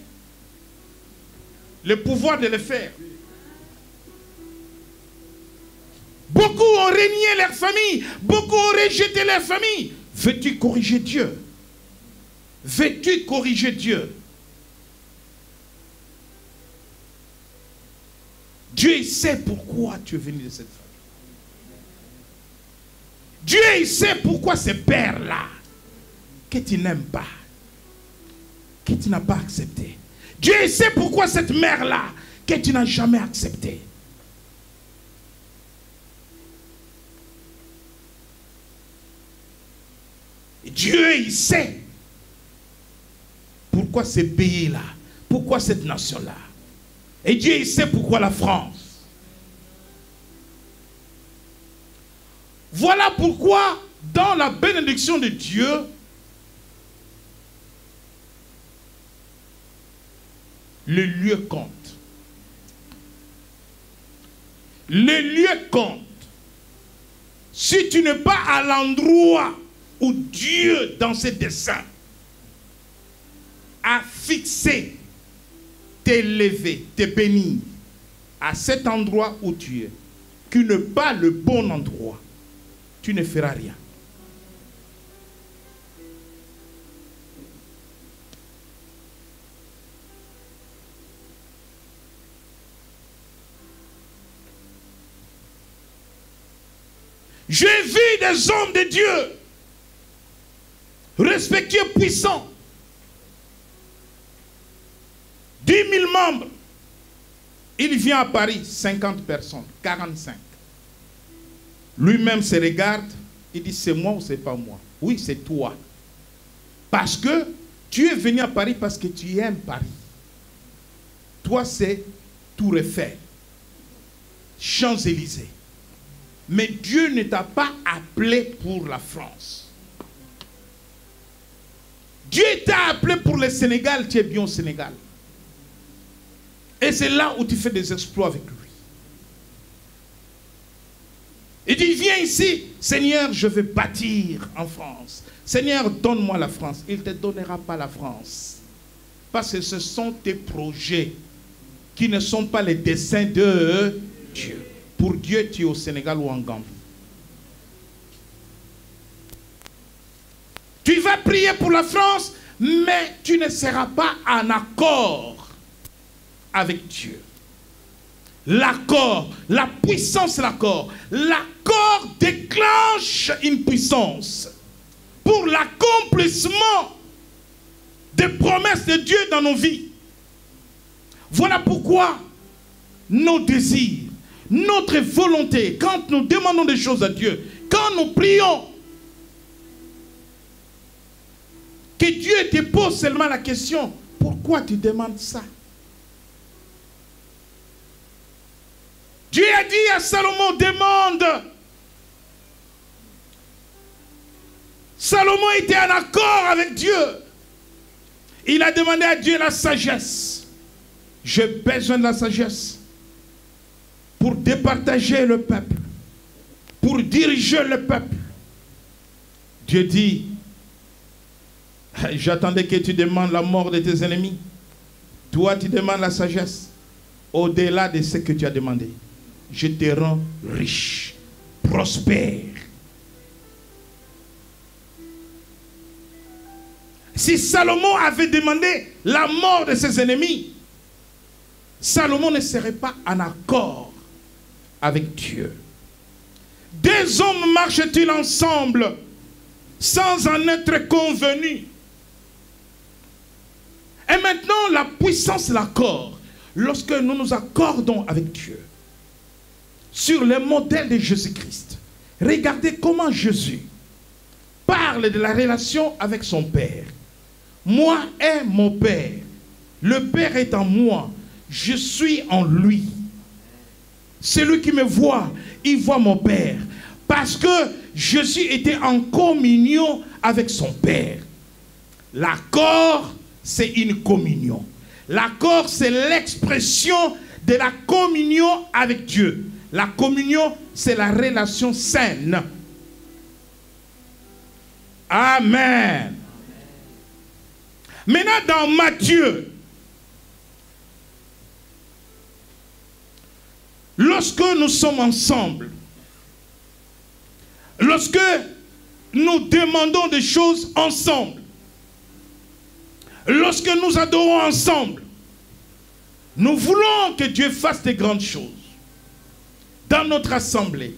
le pouvoir de le faire. Beaucoup ont renié leur famille. Beaucoup ont rejeté leur famille. Veux-tu corriger Dieu? Veux-tu corriger Dieu? Dieu il sait pourquoi tu es venu de cette famille. Dieu il sait pourquoi ce père-là, que tu n'aimes pas, que tu n'as pas accepté. Dieu il sait pourquoi cette mère-là, que tu n'as jamais accepté. Dieu il sait pourquoi ce pays-là, pourquoi cette nation-là. Et Dieu il sait pourquoi la France. Voilà pourquoi dans la bénédiction de Dieu, le lieu compte. Le lieu compte. Si tu n'es pas à l'endroit où Dieu, dans ses desseins, a fixé, t'élever, te bénir, à cet endroit où tu es, qui n'est pas le bon endroit, tu ne feras rien. J'ai vu des hommes de Dieu respectueux, puissants, 10 000 membres. Il vient à Paris, 50 personnes, 45. Lui-même se regarde, il dit c'est moi ou c'est pas moi? Oui, c'est toi. Parce que tu es venu à Paris parce que tu aimes Paris. Toi, c'est Tour Eiffel, Champs-Élysées. Mais Dieu ne t'a pas appelé pour la France. Dieu t'a appelé pour le Sénégal, tu es bien au Sénégal. Et c'est là où tu fais des exploits avec lui. Il dit, viens ici, Seigneur, je vais bâtir en France. Seigneur, donne-moi la France. Il ne te donnera pas la France. Parce que ce sont tes projets qui ne sont pas les desseins de Dieu. Pour Dieu, tu es au Sénégal ou en Gambie. Tu vas prier pour la France, mais tu ne seras pas en accord avec Dieu. L'accord, la puissance de l'accord. L'accord déclenche une puissance pour l'accomplissement des promesses de Dieu dans nos vies. Voilà pourquoi nos désirs, notre volonté, quand nous demandons des choses à Dieu, quand nous prions, que Dieu te pose seulement la question, pourquoi tu demandes ça? Dieu a dit à Salomon, demande. Salomon était en accord avec Dieu. Il a demandé à Dieu la sagesse. J'ai besoin de la sagesse pour départager le peuple, pour diriger le peuple. Dieu dit, j'attendais que tu demandes la mort de tes ennemis. Toi, tu demandes la sagesse. Au-delà de ce que tu as demandé, je te rends riche, prospère. Si Salomon avait demandé la mort de ses ennemis, Salomon ne serait pas en accord avec Dieu. Deux hommes marchent-ils ensemble sans en être convenus? Et maintenant, la puissance de l'accord, lorsque nous nous accordons avec Dieu, sur le modèle de Jésus-Christ, regardez comment Jésus parle de la relation avec son Père. Moi et mon Père, le Père est en moi, je suis en lui. Celui qui me voit, il voit mon Père. Parce que Jésus était en communion avec son Père. L'accord, c'est une communion. L'accord, c'est l'expression de la communion avec Dieu. La communion, c'est la relation saine. Amen. Maintenant, dans Matthieu, lorsque nous sommes ensemble, lorsque nous demandons des choses ensemble, lorsque nous adorons ensemble, nous voulons que Dieu fasse des grandes choses dans notre assemblée,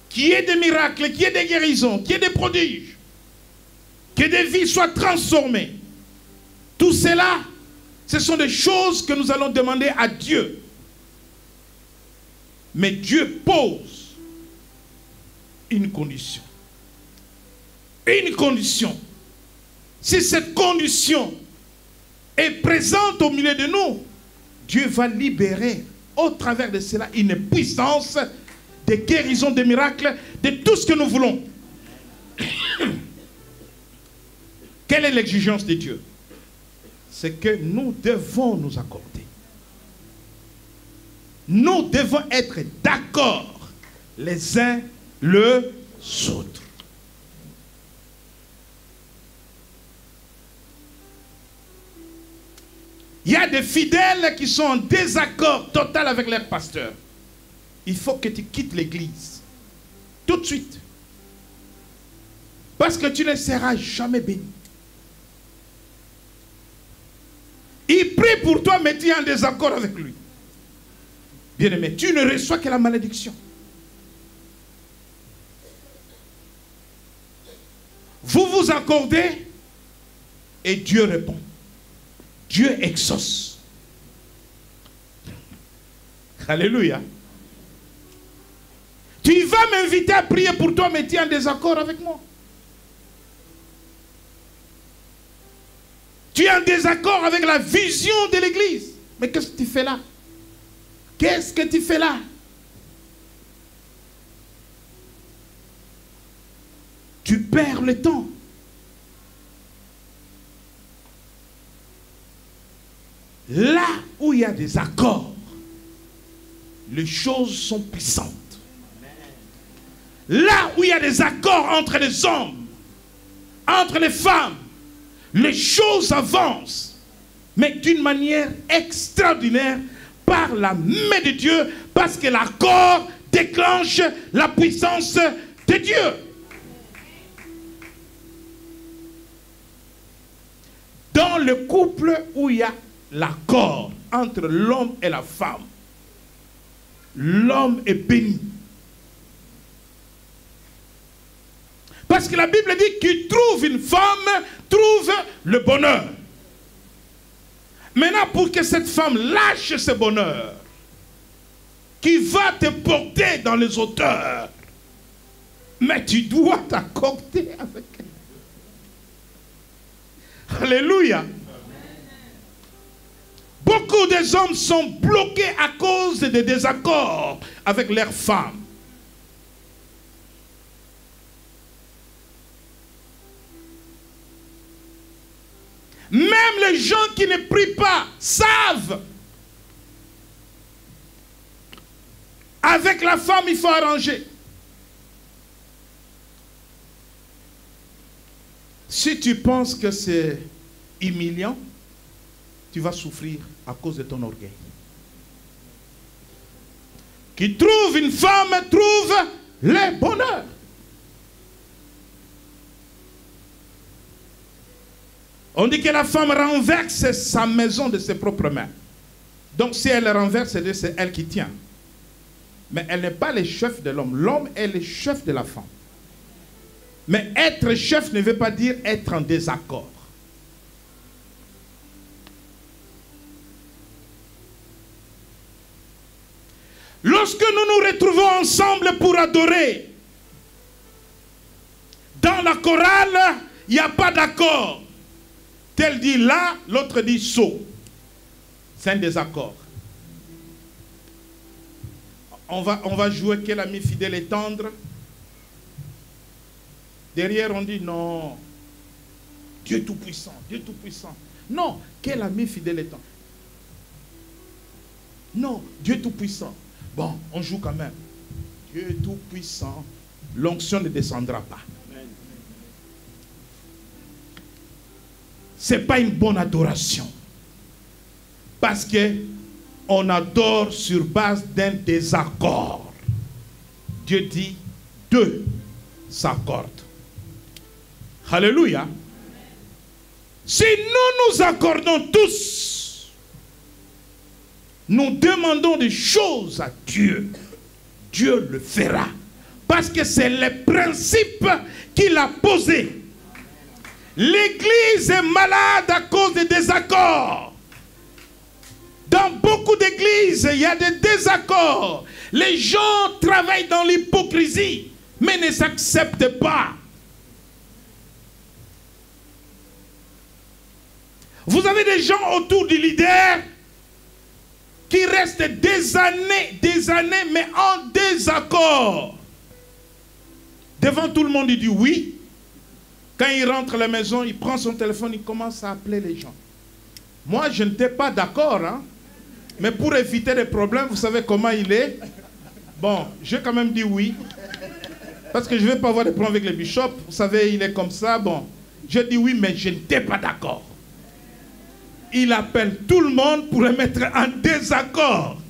qu'il y ait des miracles, qu'il y ait des guérisons, qu'il y ait des prodiges, que des vies soient transformées. Tout cela, ce sont des choses que nous allons demander à Dieu. Mais Dieu pose une condition. Une condition. Si cette condition est présente au milieu de nous, Dieu va libérer au travers de cela une puissance de guérison, de miracles, de tout ce que nous voulons. Quelle est l'exigence de Dieu? C'est que nous devons nous accorder. Nous devons être d'accord les uns les autres. Il y a a des fidèles qui sont en désaccord total avec leur pasteur. Il faut que tu quittes l'église. Tout de suite. Parce que tu ne seras jamais béni. Il prie pour toi, mais tu es en désaccord avec lui. Bien-aimé, tu ne reçois que la malédiction. Vous vous accordez et Dieu répond. Dieu exauce. Alléluia. Tu vas m'inviter à prier pour toi, mais tu es en désaccord avec moi. Tu es en désaccord avec la vision de l'église. Mais qu'est-ce que tu fais là? Qu'est-ce que tu fais là? Tu perds le temps. Là où il y a des accords, les choses sont puissantes. Là où il y a des accords entre les hommes, entre les femmes, les choses avancent, mais d'une manière extraordinaire par la main de Dieu, parce que l'accord déclenche la puissance de Dieu. Dans le couple où il y a l'accord entre l'homme et la femme, l'homme est béni. Parce que la Bible dit qu'il trouve une femme, trouve le bonheur. Maintenant, pour que cette femme lâche ce bonheur, qui va te porter dans les hauteurs, mais tu dois t'accorder avec elle. Alléluia. Beaucoup des hommes sont bloqués à cause des désaccords avec leurs femmes. Même les gens qui ne prient pas savent. Avec la femme, il faut arranger. Si tu penses que c'est humiliant, tu vas souffrir à cause de ton orgueil. Qui trouve une femme, trouve le bonheur. On dit que la femme renverse sa maison de ses propres mains. Donc si elle renverse, c'est elle qui tient. Mais elle n'est pas le chef de l'homme. L'homme est le chef de la femme. Mais être chef ne veut pas dire être en désaccord. Lorsque nous nous retrouvons ensemble pour adorer, dans la chorale, il n'y a pas d'accord. Tel dit là, l'autre dit saut. C'est un désaccord. On va jouer quel ami fidèle et tendre. Derrière, on dit non. Dieu tout-puissant, Dieu tout-puissant. Non, quel ami fidèle et tendre. Non, Dieu tout-puissant. Bon, on joue quand même. Dieu tout-puissant. L'onction ne descendra pas. Ce n'est pas une bonne adoration. Parce que on adore sur base d'un désaccord. Dieu dit, deux s'accordent. Alléluia. Si nous nous accordons tous, nous demandons des choses à Dieu, Dieu le fera. Parce que c'est le principe qu'il a posé. L'église est malade à cause des désaccords. Dans beaucoup d'églises, il y a des désaccords. Les gens travaillent dans l'hypocrisie, mais ne s'acceptent pas. Vous avez des gens autour du leader qui restent des années, mais en désaccord. Devant tout le monde, il dit oui. Quand il rentre à la maison, il prend son téléphone, il commence à appeler les gens. Moi, je n'étais pas d'accord, hein. Mais pour éviter les problèmes, vous savez comment il est. Bon, j'ai quand même dit oui. Parce que je ne vais pas avoir de problème avec le bishop. Vous savez, il est comme ça. Bon, j'ai dit oui, mais je n'étais pas d'accord. il appelle tout le monde pour les mettre en désaccord.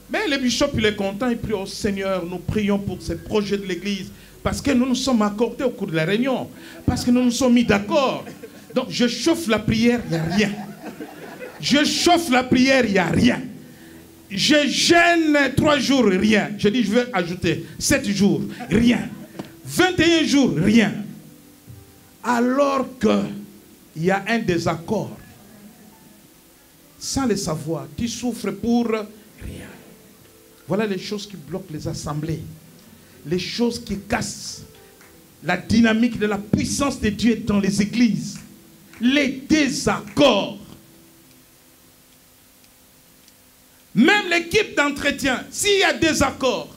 Mais le bishop, il est content, il prie au Seigneur, nous prions pour ces projets de l'église, parce que nous nous sommes accordés au cours de la réunion, parce que nous nous sommes mis d'accord. Donc je chauffe la prière, il n'y a rien. Je chauffe la prière, il n'y a rien. Je gêne 3 jours, rien. Je dis, je vais ajouter 7 jours, rien. 21 jours, rien. Alors qu'il y a un désaccord, sans le savoir, tu souffres pour rien. Voilà les choses qui bloquent les assemblées. Les choses qui cassent la dynamique de la puissance de Dieu dans les églises. Les désaccords. Même l'équipe d'entretien, s'il y a des accords,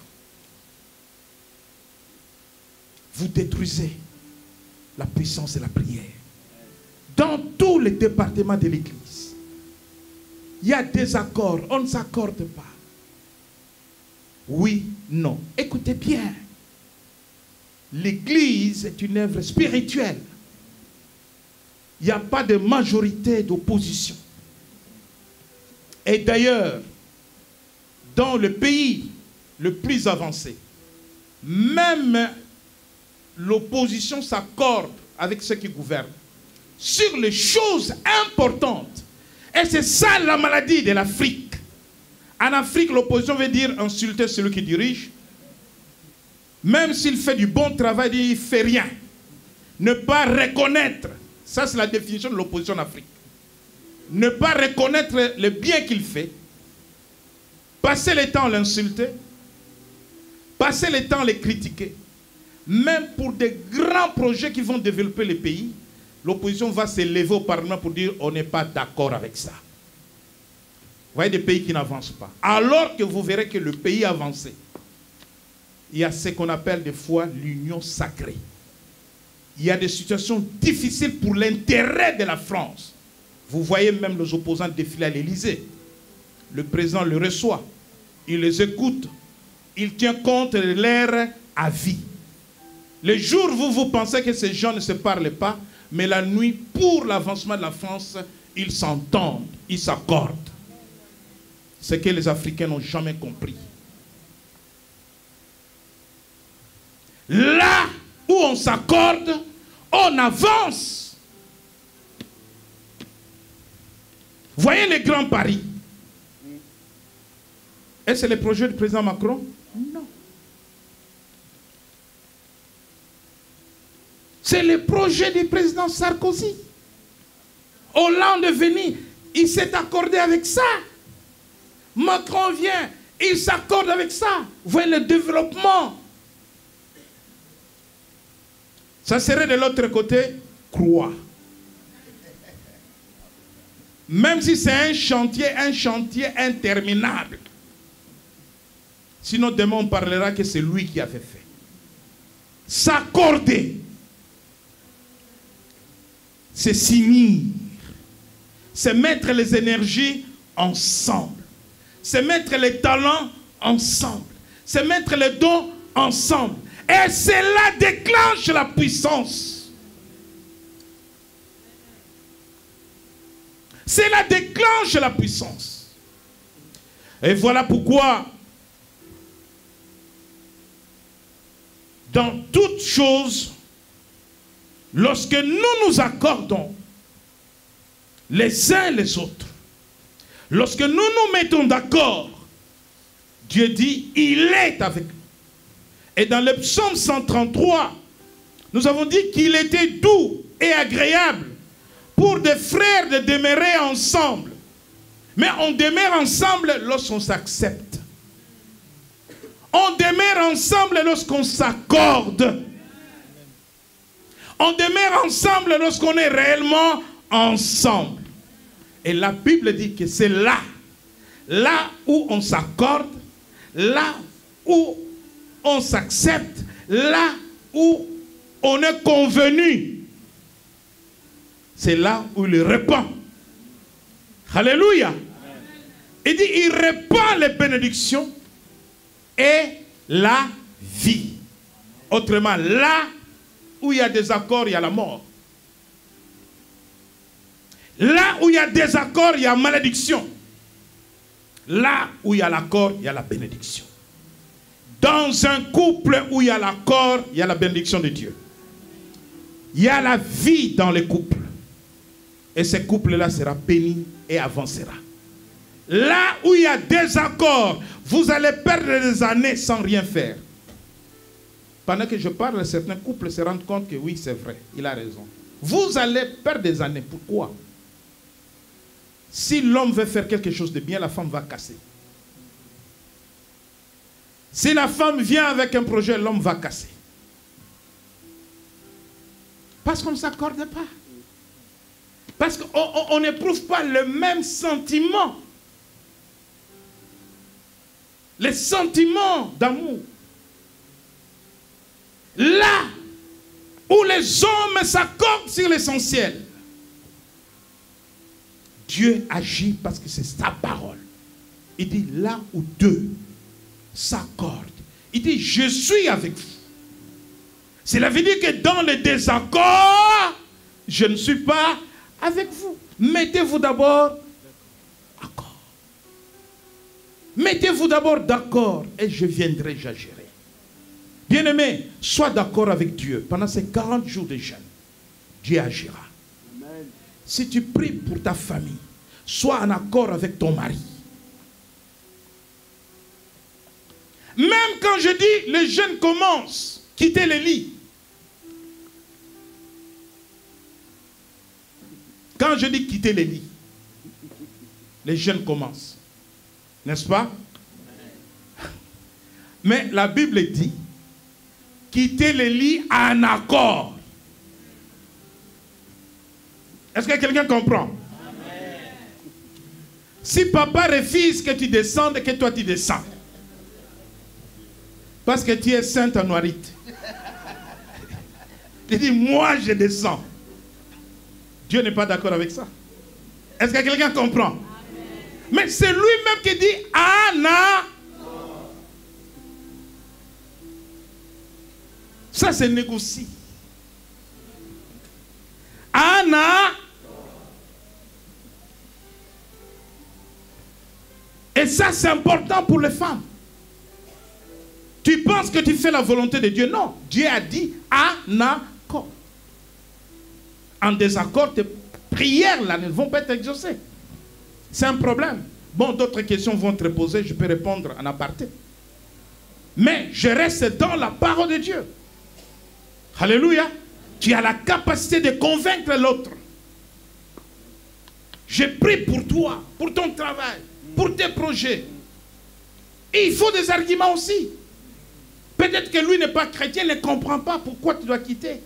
vous détruisez la puissance de la prière. Dans tous les départements de l'église, il y a des accords, on ne s'accorde pas. Oui, non. Écoutez bien. L'église est une œuvre spirituelle. Il n'y a pas de majorité d'opposition. Et d'ailleurs, dans le pays le plus avancé, même l'opposition s'accorde avec ceux qui gouvernent sur les choses importantes. Et c'est ça la maladie de l'Afrique. En Afrique, l'opposition veut dire insulter celui qui dirige. Même s'il fait du bon travail, il ne fait rien. Ne pas reconnaître, ça c'est la définition de l'opposition en Afrique. Ne pas reconnaître le bien qu'il fait, passer le temps à l'insulter, passer le temps à le critiquer. Même pour des grands projets qui vont développer le pays, l'opposition va se lever au Parlement pour dire on n'est pas d'accord avec ça. Vous voyez des pays qui n'avancent pas. Alors que vous verrez que le pays a avancé, il y a ce qu'on appelle des fois l'union sacrée. Il y a des situations difficiles pour l'intérêt de la France. Vous voyez même les opposants défiler à l'Élysée. Le président le reçoit, il les écoute, il tient compte de leur avis. Le jour où vous pensez que ces gens ne se parlent pas, mais la nuit, pour l'avancement de la France, ils s'entendent, ils s'accordent. Ce que les Africains n'ont jamais compris. Là où on s'accorde, on avance. Voyez les grands paris. Est-ce que c'est le projet du président Macron? Non. C'est le projet du président Sarkozy. Hollande est venu, il s'est accordé avec ça. Macron vient, il s'accorde avec ça. Vous voyez le développement. Ça serait de l'autre côté, croix. Même si c'est un chantier interminable. Sinon demain on parlera que c'est lui qui avait fait. S'accorder, c'est s'unir, c'est mettre les énergies ensemble, c'est mettre les talents ensemble, c'est mettre les dons ensemble. Et cela déclenche la puissance. Cela déclenche la puissance. Et voilà pourquoi, dans toutes choses, lorsque nous nous accordons les uns les autres, lorsque nous nous mettons d'accord, Dieu dit, il est avec nous. Et dans le psaume 133, nous avons dit qu'il était doux et agréable pour des frères de demeurer ensemble. Mais on demeure ensemble lorsqu'on s'accepte. On demeure ensemble lorsqu'on s'accorde. On demeure ensemble lorsqu'on est réellement ensemble. Et la Bible dit que c'est là où on s'accorde, là où on s'accepte, là où on est convenu. C'est là où il répand. Alléluia. Il dit, il répand les bénédictions et la vie. Autrement, là où il y a des accords, il y a la mort. Là où il y a désaccord, il y a malédiction. Là où il y a l'accord, il y a la bénédiction. Dans un couple où il y a l'accord, il y a la bénédiction de Dieu. Il y a la vie dans les couples. Et ce couple-là sera béni et avancera. Là où il y a désaccord, vous allez perdre des années sans rien faire. Pendant que je parle, certains couples se rendent compte que oui, c'est vrai, il a raison. Vous allez perdre des années. Pourquoi? Si l'homme veut faire quelque chose de bien, la femme va casser. Si la femme vient avec un projet, l'homme va casser. Parce qu'on ne s'accorde pas. Parce qu'on n'éprouve pas le même sentiment. Les sentiments d'amour. Là où les hommes s'accordent sur l'essentiel, Dieu agit parce que c'est sa parole. Il dit là où deux s'accordent, il dit je suis avec vous. Cela veut dire que dans le désaccord, je ne suis pas avec vous. Mettez-vous d'abord d'accord. Mettez-vous d'abord d'accord et je viendrai, j'agirai. Bien-aimé, sois d'accord avec Dieu pendant ces 40 jours de jeûne. Dieu agira. Amen. Si tu pries pour ta famille, sois en accord avec ton mari. Même quand je dis le jeûne commence, quittez le lit. Quand je dis quitter les lits, les jeûnes commencent. N'est-ce pas? Mais la Bible dit quitter les lits en accord. Est-ce que quelqu'un comprend? Amen. Si papa refuse que tu descendes, que toi tu descends. Parce que tu es sainte en noirite. Il dit moi je descends. Dieu n'est pas d'accord avec ça. Est-ce que quelqu'un comprend? Amen. Mais c'est lui-même qui dit Anna. Ça c'est négocié. Anna. Et ça c'est important pour les femmes. Tu penses que tu fais la volonté de Dieu? Non. Dieu a dit Anna. En désaccord, tes prières là ne vont pas être exaucées. C'est un problème. Bon, d'autres questions vont te poser, je peux répondre en aparté. Mais je reste dans la parole de Dieu. Alléluia. Tu as la capacité de convaincre l'autre. Je prie pour toi, pour ton travail, pour tes projets. Et il faut des arguments aussi. Peut-être que lui n'est pas chrétien, ne comprend pas pourquoi tu dois quitter.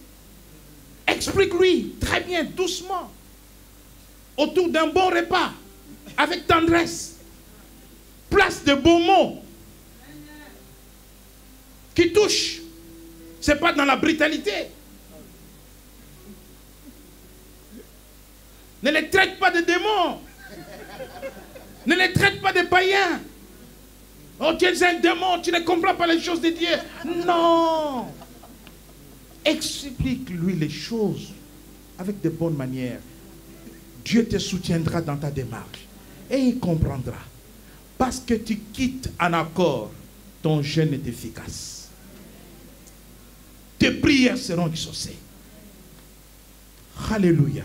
Explique-lui, très bien, doucement, autour d'un bon repas, avec tendresse. Place de beaux mots qui touchent. Ce n'est pas dans la brutalité. Ne les traite pas de démons. Ne les traite pas de païens. Oh, tu es un démon, tu ne comprends pas les choses de Dieu. Non. Explique-lui les choses avec de bonnes manières. Dieu te soutiendra dans ta démarche. Et il comprendra. Parce que tu quittes en accord, ton jeûne est efficace. Tes prières seront exaucées. Alléluia.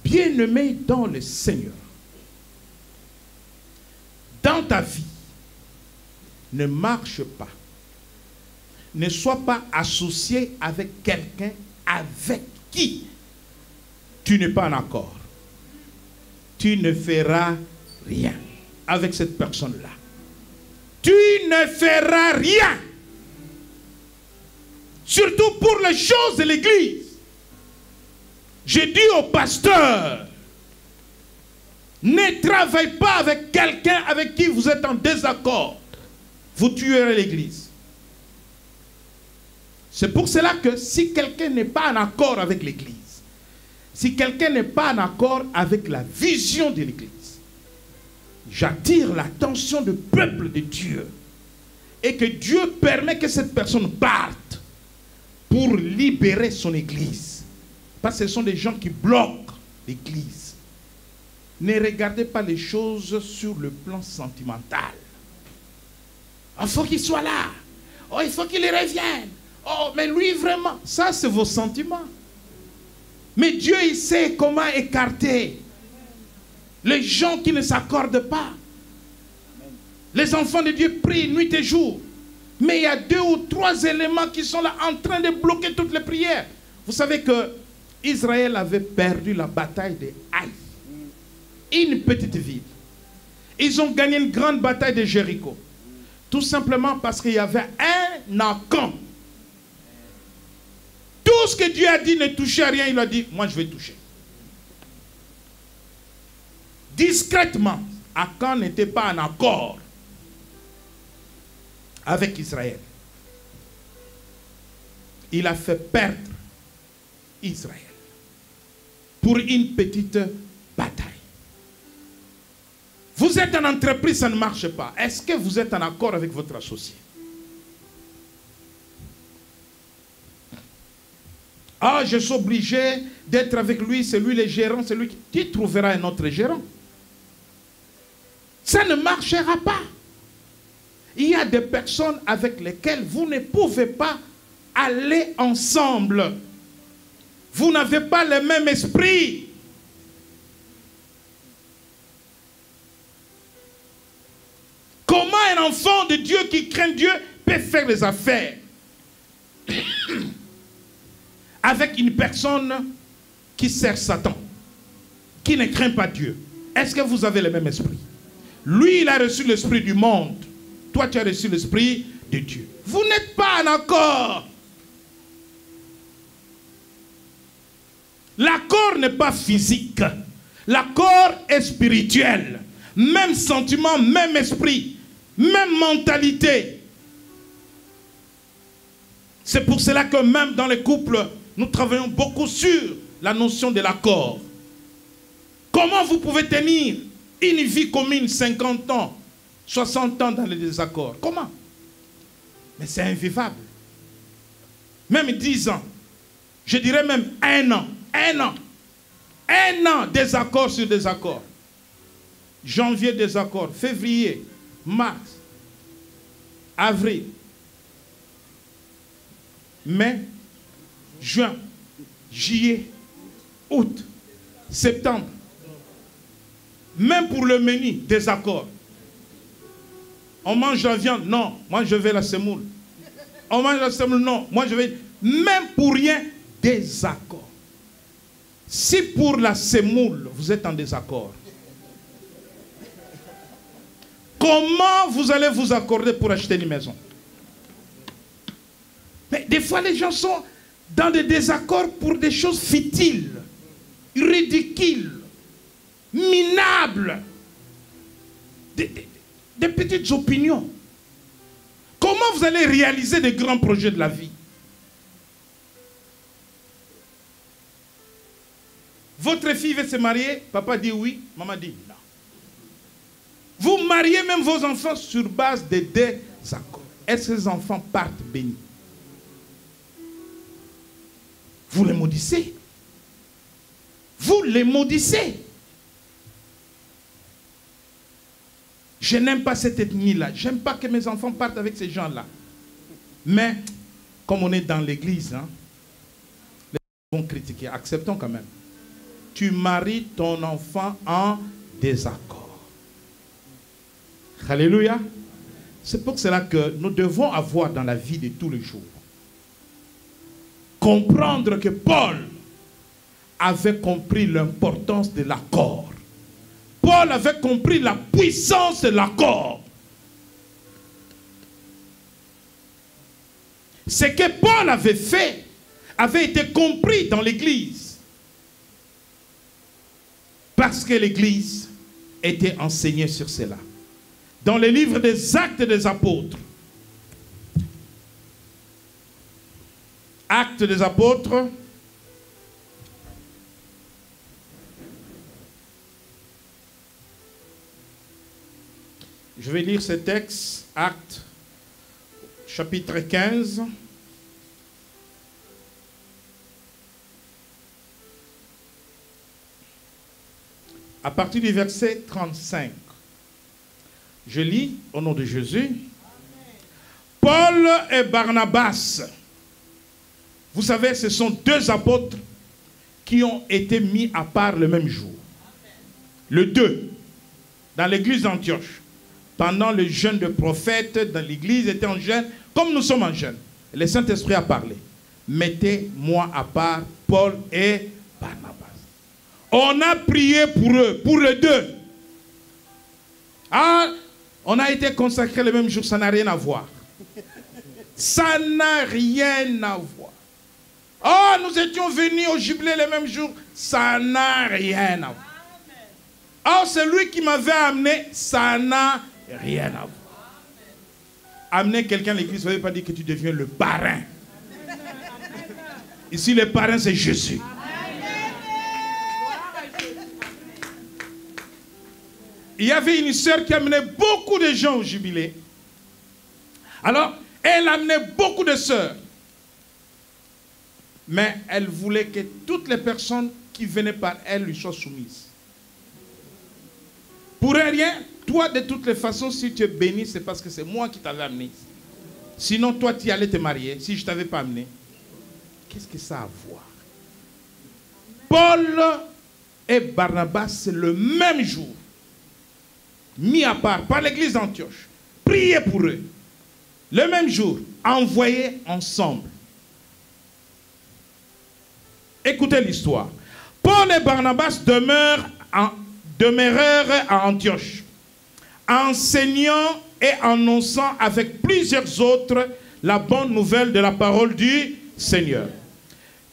Bien-aimé dans le Seigneur, dans ta vie, ne marche pas. Ne sois pas associé avec quelqu'un avec qui tu n'es pas en accord. Tu ne feras rien avec cette personne-là. Tu ne feras rien. Surtout pour les choses de l'Église. J'ai dit au pasteur, ne travaille pas avec quelqu'un avec qui vous êtes en désaccord. Vous tuerez l'Église. C'est pour cela que si quelqu'un n'est pas en accord avec l'Église, si quelqu'un n'est pas en accord avec la vision de l'Église, j'attire l'attention du peuple de Dieu et que Dieu permet que cette personne parte pour libérer son Église. Parce que ce sont des gens qui bloquent l'Église. ne regardez pas les choses sur le plan sentimental. Il faut qu'il soit là. Oh, il faut qu'il revienne. Oh, mais lui vraiment, ça c'est vos sentiments. Mais Dieu, il sait comment écarter les gens qui ne s'accordent pas. Les enfants de Dieu prient nuit et jour. Mais il y a 2 ou 3 éléments qui sont là en train de bloquer toutes les prières. Vous savez que Israël avait perdu la bataille de Haï. Une petite ville. Ils ont gagné une grande bataille de Jéricho. Tout simplement parce qu'il y avait un Akan. Tout ce que Dieu a dit ne touchez à rien, il a dit, moi je vais toucher. Discrètement, Akan n'était pas en accord avec Israël. Il a fait perdre Israël pour une petite bataille. Vous êtes en entreprise, ça ne marche pas. Est-ce que vous êtes en accord avec votre associé? Ah, je suis obligé d'être avec lui, c'est lui le gérant, c'est lui qui... Tu trouveras un autre gérant. Ça ne marchera pas. Il y a des personnes avec lesquelles vous ne pouvez pas aller ensemble. Vous n'avez pas le même esprit. Comment un enfant de Dieu qui craint Dieu peut faire des affaires avec une personne qui sert Satan, qui ne craint pas Dieu? Est-ce que vous avez le même esprit? Lui, il a reçu l'esprit du monde. Toi, tu as reçu l'esprit de Dieu. Vous n'êtes pas en accord. L'accord n'est pas physique. L'accord est spirituel. Même sentiment, même esprit, même mentalité. C'est pour cela que même dans les couples, nous travaillons beaucoup sur la notion de l'accord. Comment vous pouvez tenir une vie commune 50 ans, 60 ans dans le désaccord? Comment? Mais c'est invivable. Même 10 ans. Je dirais même 1 an. 1 an. 1 an, désaccord sur désaccord. Janvier, désaccord. Février, mars, avril, mai, juin, juillet, août, septembre. Même pour le menu, désaccord. On mange la viande, non, moi je vais la semoule. On mange la semoule, non, moi je vais... Même pour rien, désaccord. Si pour la semoule, vous êtes en désaccord, comment vous allez vous accorder pour acheter une maison? Mais des fois, les gens sont dans des désaccords pour des choses futiles, ridicules, minables, des petites opinions. Comment vous allez réaliser des grands projets de la vie? Votre fille veut se marier, papa dit oui, maman dit non. Vous mariez même vos enfants sur base de désaccords. Est-ce que ces enfants partent bénis? Vous les maudissez. Vous les maudissez. Je n'aime pas cette ethnie-là. Je n'aime pas que mes enfants partent avec ces gens-là. Mais, comme on est dans l'église, hein, les gens vont critiquer. Acceptons quand même. Tu maries ton enfant en désaccord. Alléluia. C'est pour cela que nous devons avoir dans la vie de tous les jours, comprendre que Paul avait compris l'importance de l'accord. Paul avait compris la puissance de l'accord. Ce que Paul avait fait avait été compris dans l'Église. Parce que l'Église était enseignée sur cela. Dans le livre des Actes des Apôtres. Actes des Apôtres. Je vais lire ce texte, Actes, chapitre 15. à partir du verset 35. Je lis au nom de Jésus. Paul et Barnabas, vous savez, ce sont deux apôtres qui ont été mis à part le même jour. Le 2, dans l'église d'Antioche, pendant le jeûne de prophète, dans l'église était en jeûne, comme nous sommes en jeûne. Le Saint-Esprit a parlé. Mettez-moi à part Paul et Barnabas. On a prié pour eux, pour les deux. Ah, on a été consacrés le même jour, ça n'a rien à voir. Ça n'a rien à voir. Oh, nous étions venus au jubilé le même jour, ça n'a rien à voir. Oh, c'est lui qui m'avait amené, ça n'a rien à voir. Amener quelqu'un à l'église, ça ne veut pas dire que tu deviens le parrain. Ici, le parrain, c'est Jésus. Il y avait une sœur qui amenait beaucoup de gens au jubilé. Alors, elle amenait beaucoup de sœurs. Mais elle voulait que toutes les personnes qui venaient par elle lui soient soumises. Pour rien, toi, de toutes les façons, si tu es béni, c'est parce que c'est moi qui t'avais amené. Sinon, toi, tu allais te marier. Si je ne t'avais pas amené, qu'est-ce que ça a à voir? Paul et Barnabas, c'est le même jour, mis à part par l'église d'Antioche, priez pour eux. Le même jour, envoyés ensemble. Écoutez l'histoire. Paul et Barnabas demeurèrent à Antioche, enseignant et annonçant avec plusieurs autres la bonne nouvelle de la parole du Seigneur.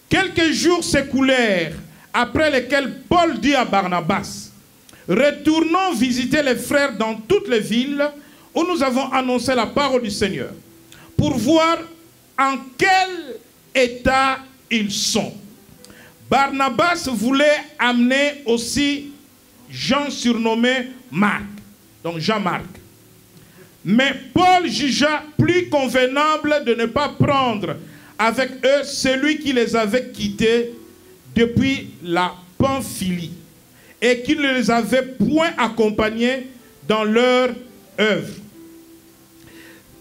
Quelques jours s'écoulèrent, après lesquels Paul dit à Barnabas, « Retournons visiter les frères dans toutes les villes où nous avons annoncé la parole du Seigneur, pour voir en quel état ils sont. » Barnabas voulait amener aussi Jean surnommé Marc, donc Jean-Marc. Mais Paul jugea plus convenable de ne pas prendre avec eux celui qui les avait quittés depuis la Pamphylie et qui ne les avait point accompagnés dans leur œuvre.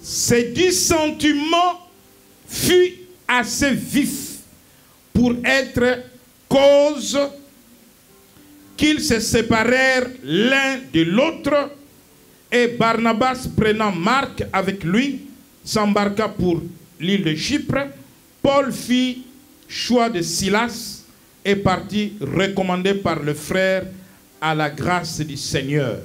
Ces dissentiments furent assez vifs pour être cause qu'ils se séparèrent l'un de l'autre, et Barnabas, prenant Marc avec lui, s'embarqua pour l'île de Chypre. Paul fit choix de Silas et partit recommandé par le frère à la grâce du Seigneur.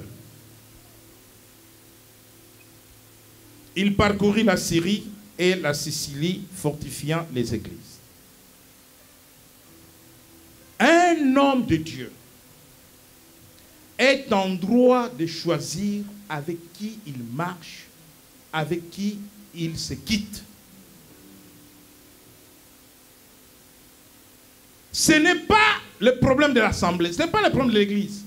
Il parcourut la Syrie et la Sicile, fortifiant les églises. Un homme de Dieu est en droit de choisir avec qui il marche, avec qui il se quitte. Ce n'est pas le problème de l'Assemblée, ce n'est pas le problème de l'Église.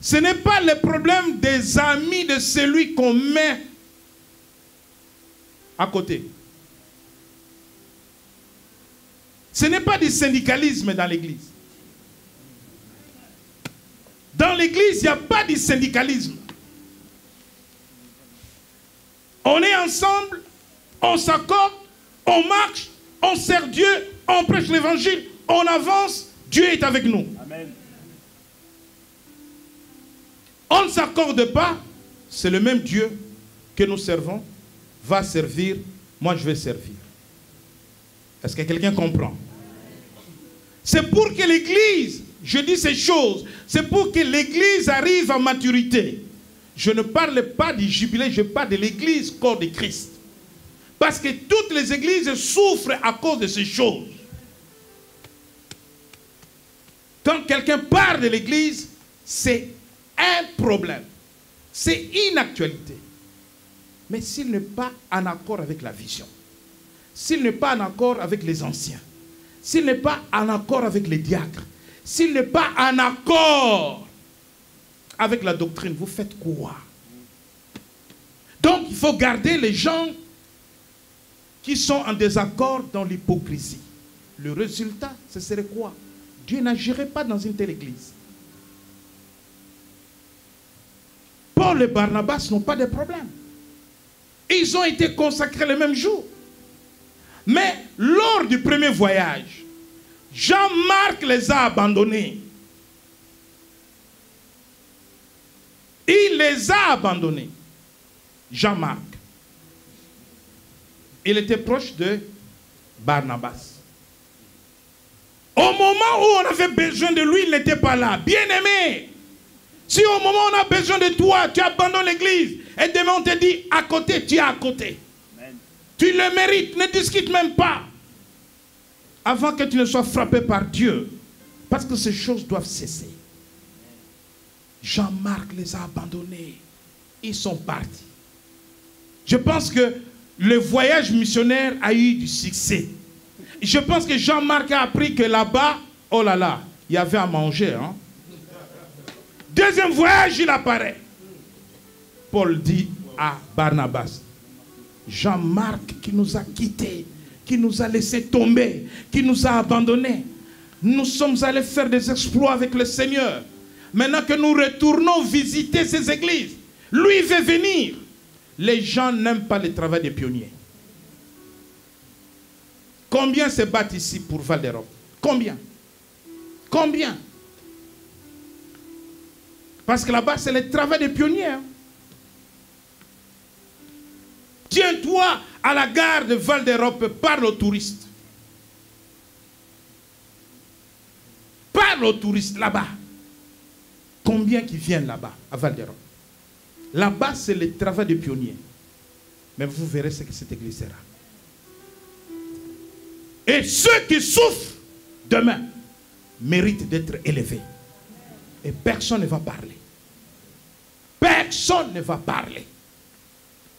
Ce n'est pas le problème des amis de celui qu'on met à côté. Ce n'est pas du syndicalisme dans l'Église. Dans l'Église, il n'y a pas de syndicalisme. On est ensemble, on s'accorde, on marche, on sert Dieu, on prêche l'Évangile, on avance, Dieu est avec nous. Amen. On ne s'accorde pas, c'est le même Dieu que nous servons, va servir, moi je vais servir. Est-ce que quelqu'un comprend? C'est pour que l'Église, je dis ces choses, c'est pour que l'Église arrive à maturité. Je ne parle pas du jubilé, je parle de l'Église, corps de Christ. Parce que toutes les églises souffrent à cause de ces choses. Quand quelqu'un parle de l'Église, c'est un problème. C'est une actualité. Mais s'il n'est pas en accord avec la vision, s'il n'est pas en accord avec les anciens, s'il n'est pas en accord avec les diacres, s'il n'est pas en accord avec la doctrine, vous faites quoi? Donc, il faut garder les gens qui sont en désaccord dans l'hypocrisie. Le résultat, ce serait quoi? Dieu n'agirait pas dans une telle église. Paul et Barnabas n'ont pas de problème. Ils ont été consacrés le même jour. Mais lors du premier voyage, Jean-Marc les a abandonnés. Il les a abandonnés. Jean-Marc. Il était proche de Barnabas. Au moment où on avait besoin de lui, il n'était pas là. Bien-aimé, si au moment où on a besoin de toi, tu abandonnes l'église, et demain on te dit à côté, tu es à côté. Amen. Tu le mérites, ne discute même pas. Avant que tu ne sois frappé par Dieu. Parce que ces choses doivent cesser. Jean-Marc les a abandonnés. Ils sont partis. Je pense que le voyage missionnaire a eu du succès. Je pense que Jean-Marc a appris que là-bas, oh là là, il y avait à manger. Hein? Deuxième voyage, il apparaît. Paul dit à Barnabas, Jean-Marc qui nous a quittés, qui nous a laissé tomber, qui nous a abandonnés. Nous sommes allés faire des exploits avec le Seigneur. Maintenant que nous retournons visiter ces églises, lui veut venir. Les gens n'aiment pas le travail des pionniers. Combien se battent ici pour Val d'Europe? Combien? Combien? Parce que là-bas, c'est le travail des pionniers. Hein? Tiens-toi à la gare de Val d'Europe, parle aux touristes. Parle aux touristes là-bas. Combien qui viennent là-bas, à Val d'Europe? Là-bas, c'est le travail des pionniers. Mais vous verrez ce que cette église sera. Et ceux qui souffrent demain méritent d'être élevés. Et personne ne va parler. Personne ne va parler.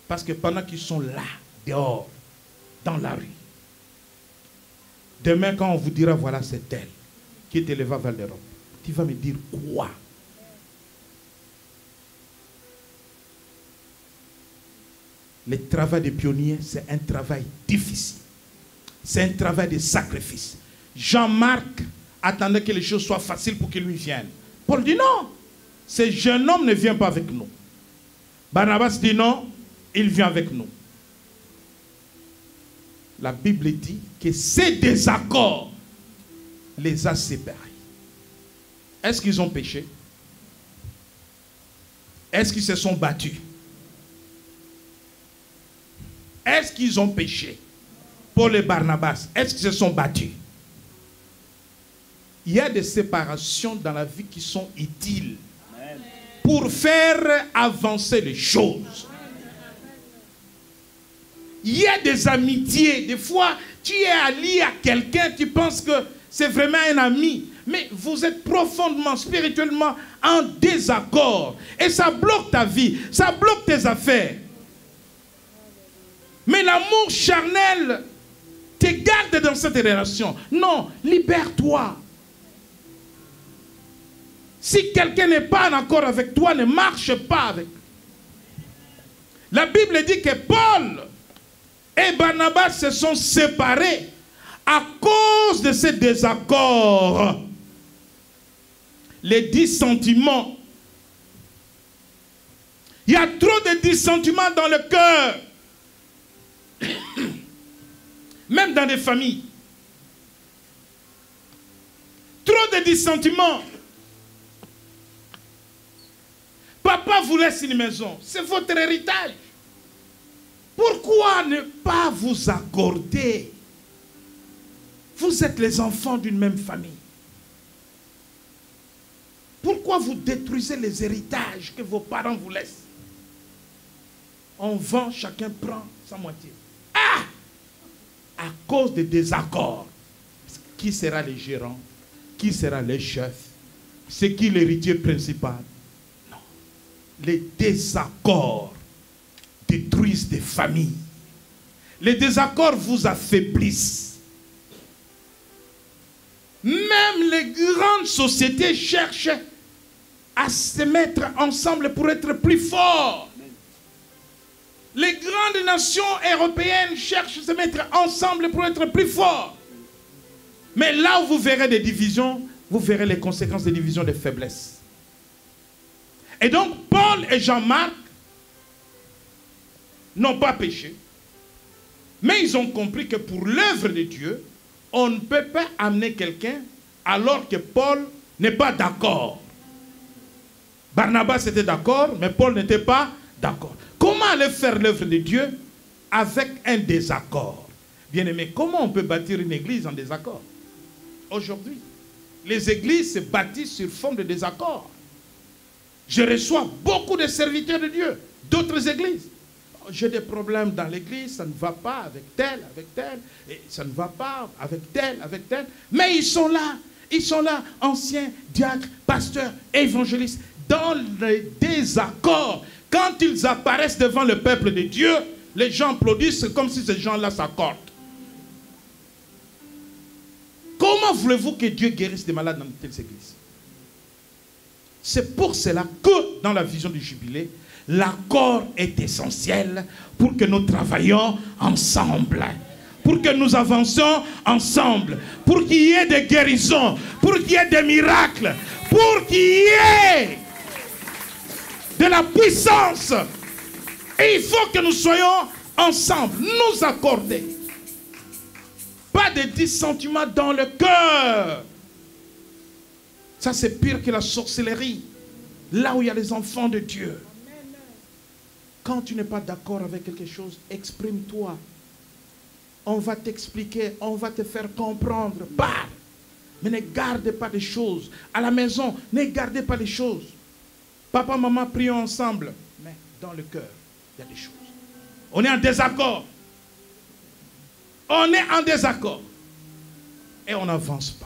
Parce que pendant qu'ils sont là, dehors, dans la rue, demain quand on vous dira, voilà c'est elle qui est élevée à Val d'Europe, tu vas me dire quoi? Le travail des pionniers, c'est un travail difficile. C'est un travail de sacrifice. Jean-Marc attendait que les choses soient faciles pour qu'il lui vienne. Paul dit non, ce jeune homme ne vient pas avec nous. Barnabas dit non, il vient avec nous. La Bible dit que ces désaccords les a séparés. Est-ce qu'ils ont péché? Est-ce qu'ils se sont battus? Est-ce qu'ils ont péché? Paul et Barnabas, est-ce qu'ils se sont battus? Il y a des séparations dans la vie qui sont utiles pour faire avancer les choses. Il y a des amitiés. Des fois, tu es allié à quelqu'un, tu penses que c'est vraiment un ami, mais vous êtes profondément, spirituellement en désaccord. Et ça bloque ta vie, ça bloque tes affaires. Mais l'amour charnel te garde dans cette relation. Non, libère-toi. Si quelqu'un n'est pas en accord avec toi, ne marche pas avec. La Bible dit que Paul et Barnabas se sont séparés à cause de ces désaccords. Les dissentiments. Il y a trop de dissentiments dans le cœur. Même dans des familles. Trop de dissentiments. Papa vous laisse une maison. C'est votre héritage. Pourquoi ne pas vous accorder? Vous êtes les enfants d'une même famille. Pourquoi vous détruisez les héritages que vos parents vous laissent? On vend, chacun prend sa moitié. Ah! À cause des désaccords. Qui sera le gérant? Qui sera le chef? C'est qui l'héritier principal? Non. Les désaccords détruisent des familles. Les désaccords vous affaiblissent. Même les grandes sociétés cherchent à se mettre ensemble pour être plus forts. Les grandes nations européennes cherchent à se mettre ensemble pour être plus forts. Mais là où vous verrez des divisions, vous verrez les conséquences des divisions de faiblesse. Et donc, Paul et Jean-Marc n'ont pas péché. Mais ils ont compris que pour l'œuvre de Dieu, on ne peut pas amener quelqu'un alors que Paul n'est pas d'accord. Barnabas était d'accord, mais Paul n'était pas d'accord. Comment aller faire l'œuvre de Dieu avec un désaccord? Bien-aimé, comment on peut bâtir une église en désaccord? Aujourd'hui, les églises se bâtissent sur forme de désaccord. Je reçois beaucoup de serviteurs de Dieu, d'autres églises. J'ai des problèmes dans l'église, ça ne va pas avec tel, et ça ne va pas avec tel. Mais ils sont là, anciens diacres, pasteurs, évangélistes, dans les désaccords. Quand ils apparaissent devant le peuple de Dieu, les gens applaudissent comme si ces gens-là s'accordent. Comment voulez-vous que Dieu guérisse des malades dans telles églises? C'est pour cela que dans la vision du jubilé, l'accord est essentiel pour que nous travaillions ensemble, pour que nous avancions ensemble, pour qu'il y ait des guérisons, pour qu'il y ait des miracles, pour qu'il y ait de la puissance. Et il faut que nous soyons ensemble, nous accorder. Pas de dissentiments dans le cœur. Ça, c'est pire que la sorcellerie. Là où il y a les enfants de Dieu. Quand tu n'es pas d'accord avec quelque chose, exprime-toi. On va t'expliquer, on va te faire comprendre. Parle. Mais ne gardez pas des choses. À la maison, ne gardez pas des choses. Papa, maman, prions ensemble. Mais dans le cœur, il y a des choses. On est en désaccord. On est en désaccord. Et on n'avance pas.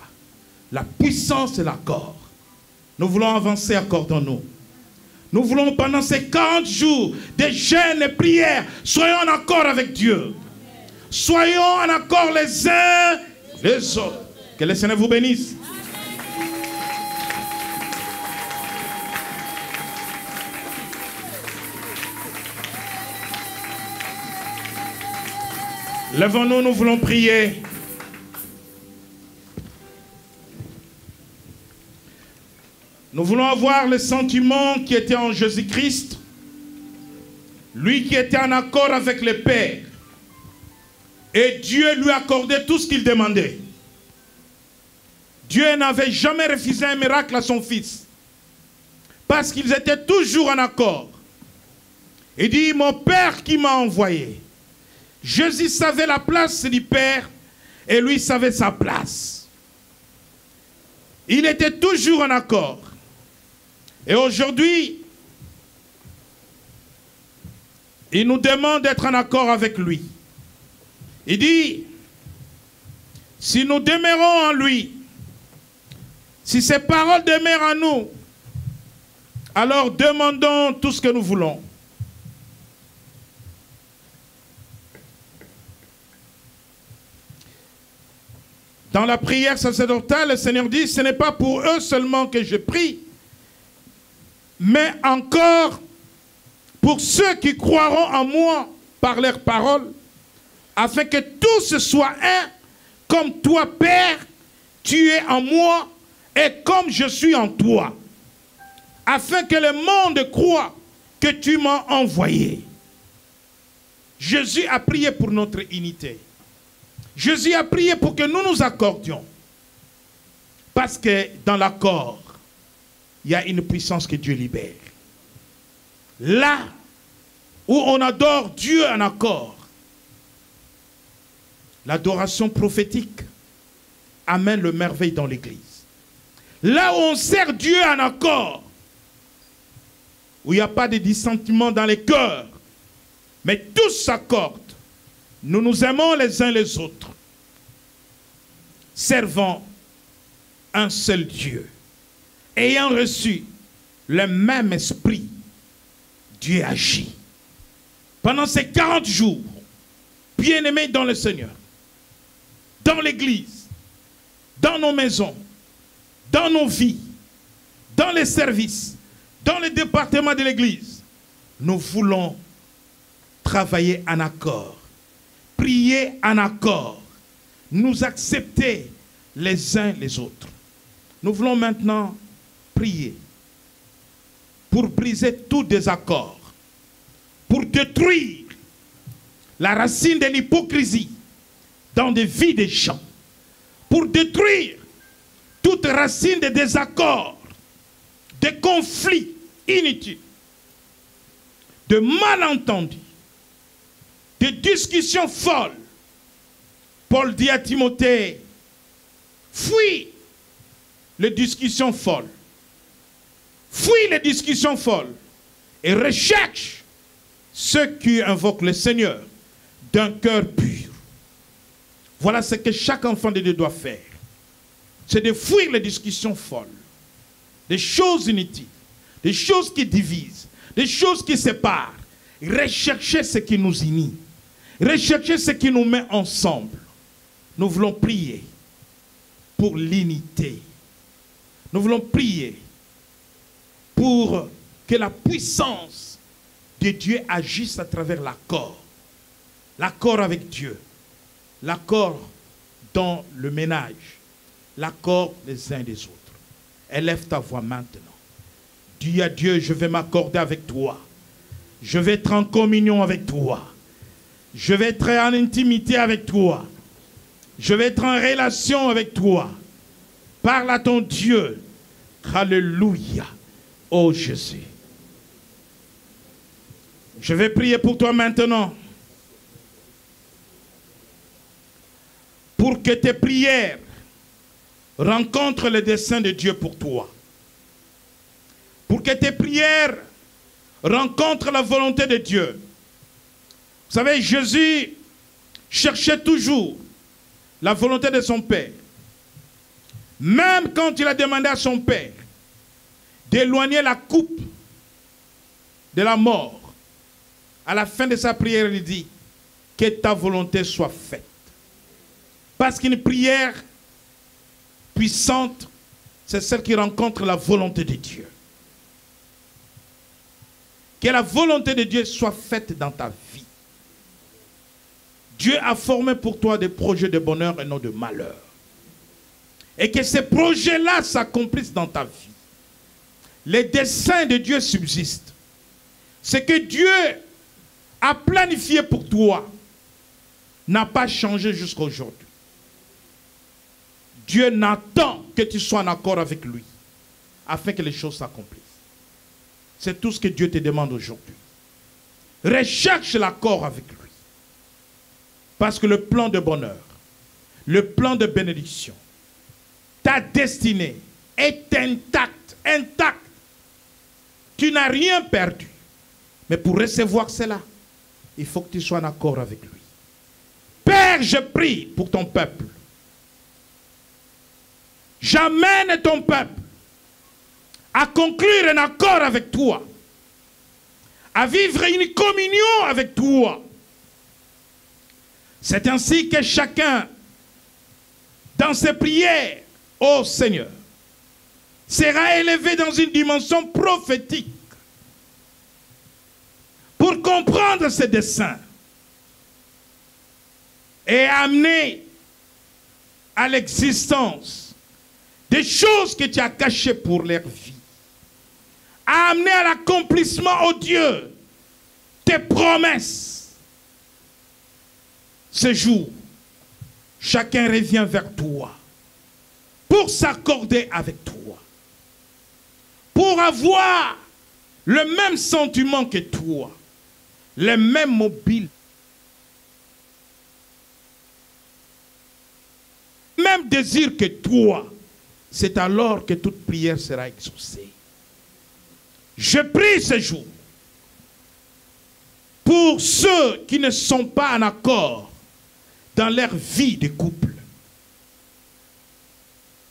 La puissance de l'accord. Nous voulons avancer, accordons-nous. Nous voulons pendant ces 40 jours de jeûnes et prières, soyons en accord avec Dieu. Soyons en accord les uns les autres. Que le Seigneur vous bénisse. Levons-nous, nous voulons prier. Nous voulons avoir le sentiment qui était en Jésus-Christ, lui qui était en accord avec le Père. Et Dieu lui accordait tout ce qu'il demandait. Dieu n'avait jamais refusé un miracle à son fils. Parce qu'ils étaient toujours en accord. Il dit, mon Père qui m'a envoyé. Jésus savait la place du Père et lui savait sa place. Il était toujours en accord. Et aujourd'hui, il nous demande d'être en accord avec lui. Il dit, si nous demeurons en lui, si ses paroles demeurent en nous, alors demandons tout ce que nous voulons. Dans la prière sacerdotale, le Seigneur dit, ce n'est pas pour eux seulement que je prie, mais encore pour ceux qui croiront en moi par leurs paroles, afin que tous soient un, comme toi, Père, tu es en moi, et comme je suis en toi, afin que le monde croie que tu m'as envoyé. Jésus a prié pour notre unité. Jésus a prié pour que nous nous accordions. Parce que dans l'accord, il y a une puissance que Dieu libère. Là où on adore Dieu en accord, l'adoration prophétique amène le merveille dans l'église. Là où on sert Dieu en accord, où il n'y a pas de dissentiment dans les cœurs, mais tous s'accordent. Nous nous aimons les uns les autres. Servant un seul Dieu. Ayant reçu le même esprit, Dieu agit. Pendant ces 40 jours, bien-aimés dans le Seigneur, dans l'église, dans nos maisons, dans nos vies, dans les services, dans les départements de l'église, nous voulons travailler en accord. Prier en accord, nous accepter les uns les autres. Nous voulons maintenant prier pour briser tout désaccord, pour détruire la racine de l'hypocrisie dans des vies des gens, pour détruire toute racine de désaccord, de conflits inutiles, de malentendus, de discussions folles. Paul dit à Timothée, fuis les discussions folles. Fuis les discussions folles et recherche ceux qui invoquent le Seigneur d'un cœur pur. Voilà ce que chaque enfant de Dieu doit faire. C'est de fuir les discussions folles, des choses inutiles, des choses qui divisent, des choses qui séparent. Rechercher ce qui nous unit, rechercher ce qui nous met ensemble. Nous voulons prier pour l'unité. Nous voulons prier pour que la puissance de Dieu agisse à travers l'accord. L'accord avec Dieu. L'accord dans le ménage. L'accord des uns des autres. Élève ta voix maintenant. Dis à Dieu, je vais m'accorder avec toi. Je vais être en communion avec toi. Je vais être en intimité avec toi. Je vais être en relation avec toi. Parle à ton Dieu. Alléluia. Oh Jésus. Je vais prier pour toi maintenant. Pour que tes prières rencontrent le dessein de Dieu pour toi. Pour que tes prières rencontrent la volonté de Dieu. Vous savez, Jésus cherchait toujours la volonté de son Père. Même quand il a demandé à son Père d'éloigner la coupe de la mort, à la fin de sa prière, il dit que ta volonté soit faite. Parce qu'une prière puissante, c'est celle qui rencontre la volonté de Dieu. Que la volonté de Dieu soit faite dans ta vie. Dieu a formé pour toi des projets de bonheur et non de malheur. Et que ces projets-là s'accomplissent dans ta vie. Les desseins de Dieu subsistent. Ce que Dieu a planifié pour toi n'a pas changé jusqu'à aujourd'hui. Dieu n'attend que tu sois en accord avec lui afin que les choses s'accomplissent. C'est tout ce que Dieu te demande aujourd'hui. Recherche l'accord avec lui. Parce que le plan de bonheur, le plan de bénédiction, ta destinée est intacte, intacte. Tu n'as rien perdu. Mais pour recevoir cela, il faut que tu sois en accord avec lui. Père, je prie pour ton peuple. J'amène ton peuple à conclure un accord avec toi, à vivre une communion avec toi. C'est ainsi que chacun, dans ses prières, ô Seigneur, sera élevé dans une dimension prophétique pour comprendre ses desseins et amener à l'existence des choses que tu as cachées pour leur vie. À amener à l'accomplissement, ô Dieu, tes promesses. Ce jour, chacun revient vers toi pour s'accorder avec toi, pour avoir le même sentiment que toi, les mêmes mobiles, même désir que toi. C'est alors que toute prière sera exaucée. Je prie ce jour pour ceux qui ne sont pas en accord dans leur vie de couple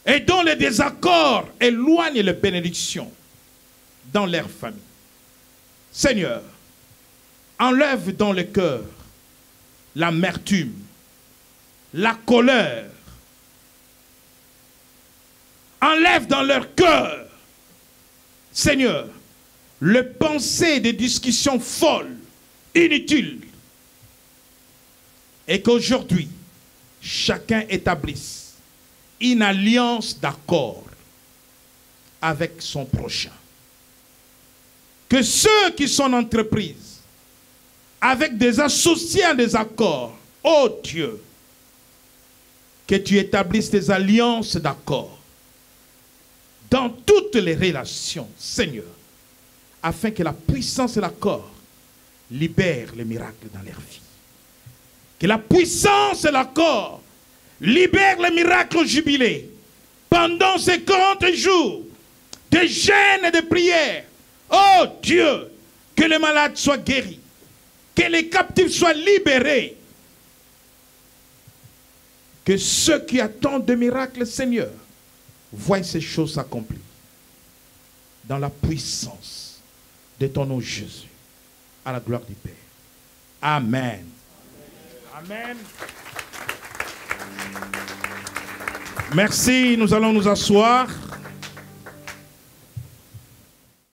et dont les désaccords éloignent les bénédictions dans leur famille. Seigneur, enlève dans le cœur l'amertume, la colère. Enlève dans leur cœur, Seigneur, le pensée des discussions folles, inutiles. Et qu'aujourd'hui, chacun établisse une alliance d'accord avec son prochain. Que ceux qui sont en entreprise, avec des associés en désaccord, oh Dieu, que tu établisses des alliances d'accord dans toutes les relations, Seigneur, afin que la puissance et l'accord libèrent les miracles dans leur vie. Que la puissance et l'accord libèrent les miracles au jubilé pendant ces 40 jours de jeûne et de prière. Oh Dieu, que les malades soient guéris, que les captifs soient libérés, que ceux qui attendent de miracles, Seigneur, voient ces choses s'accomplir dans la puissance de ton nom Jésus, à la gloire du Père. Amen. Amen. Merci, nous allons nous asseoir.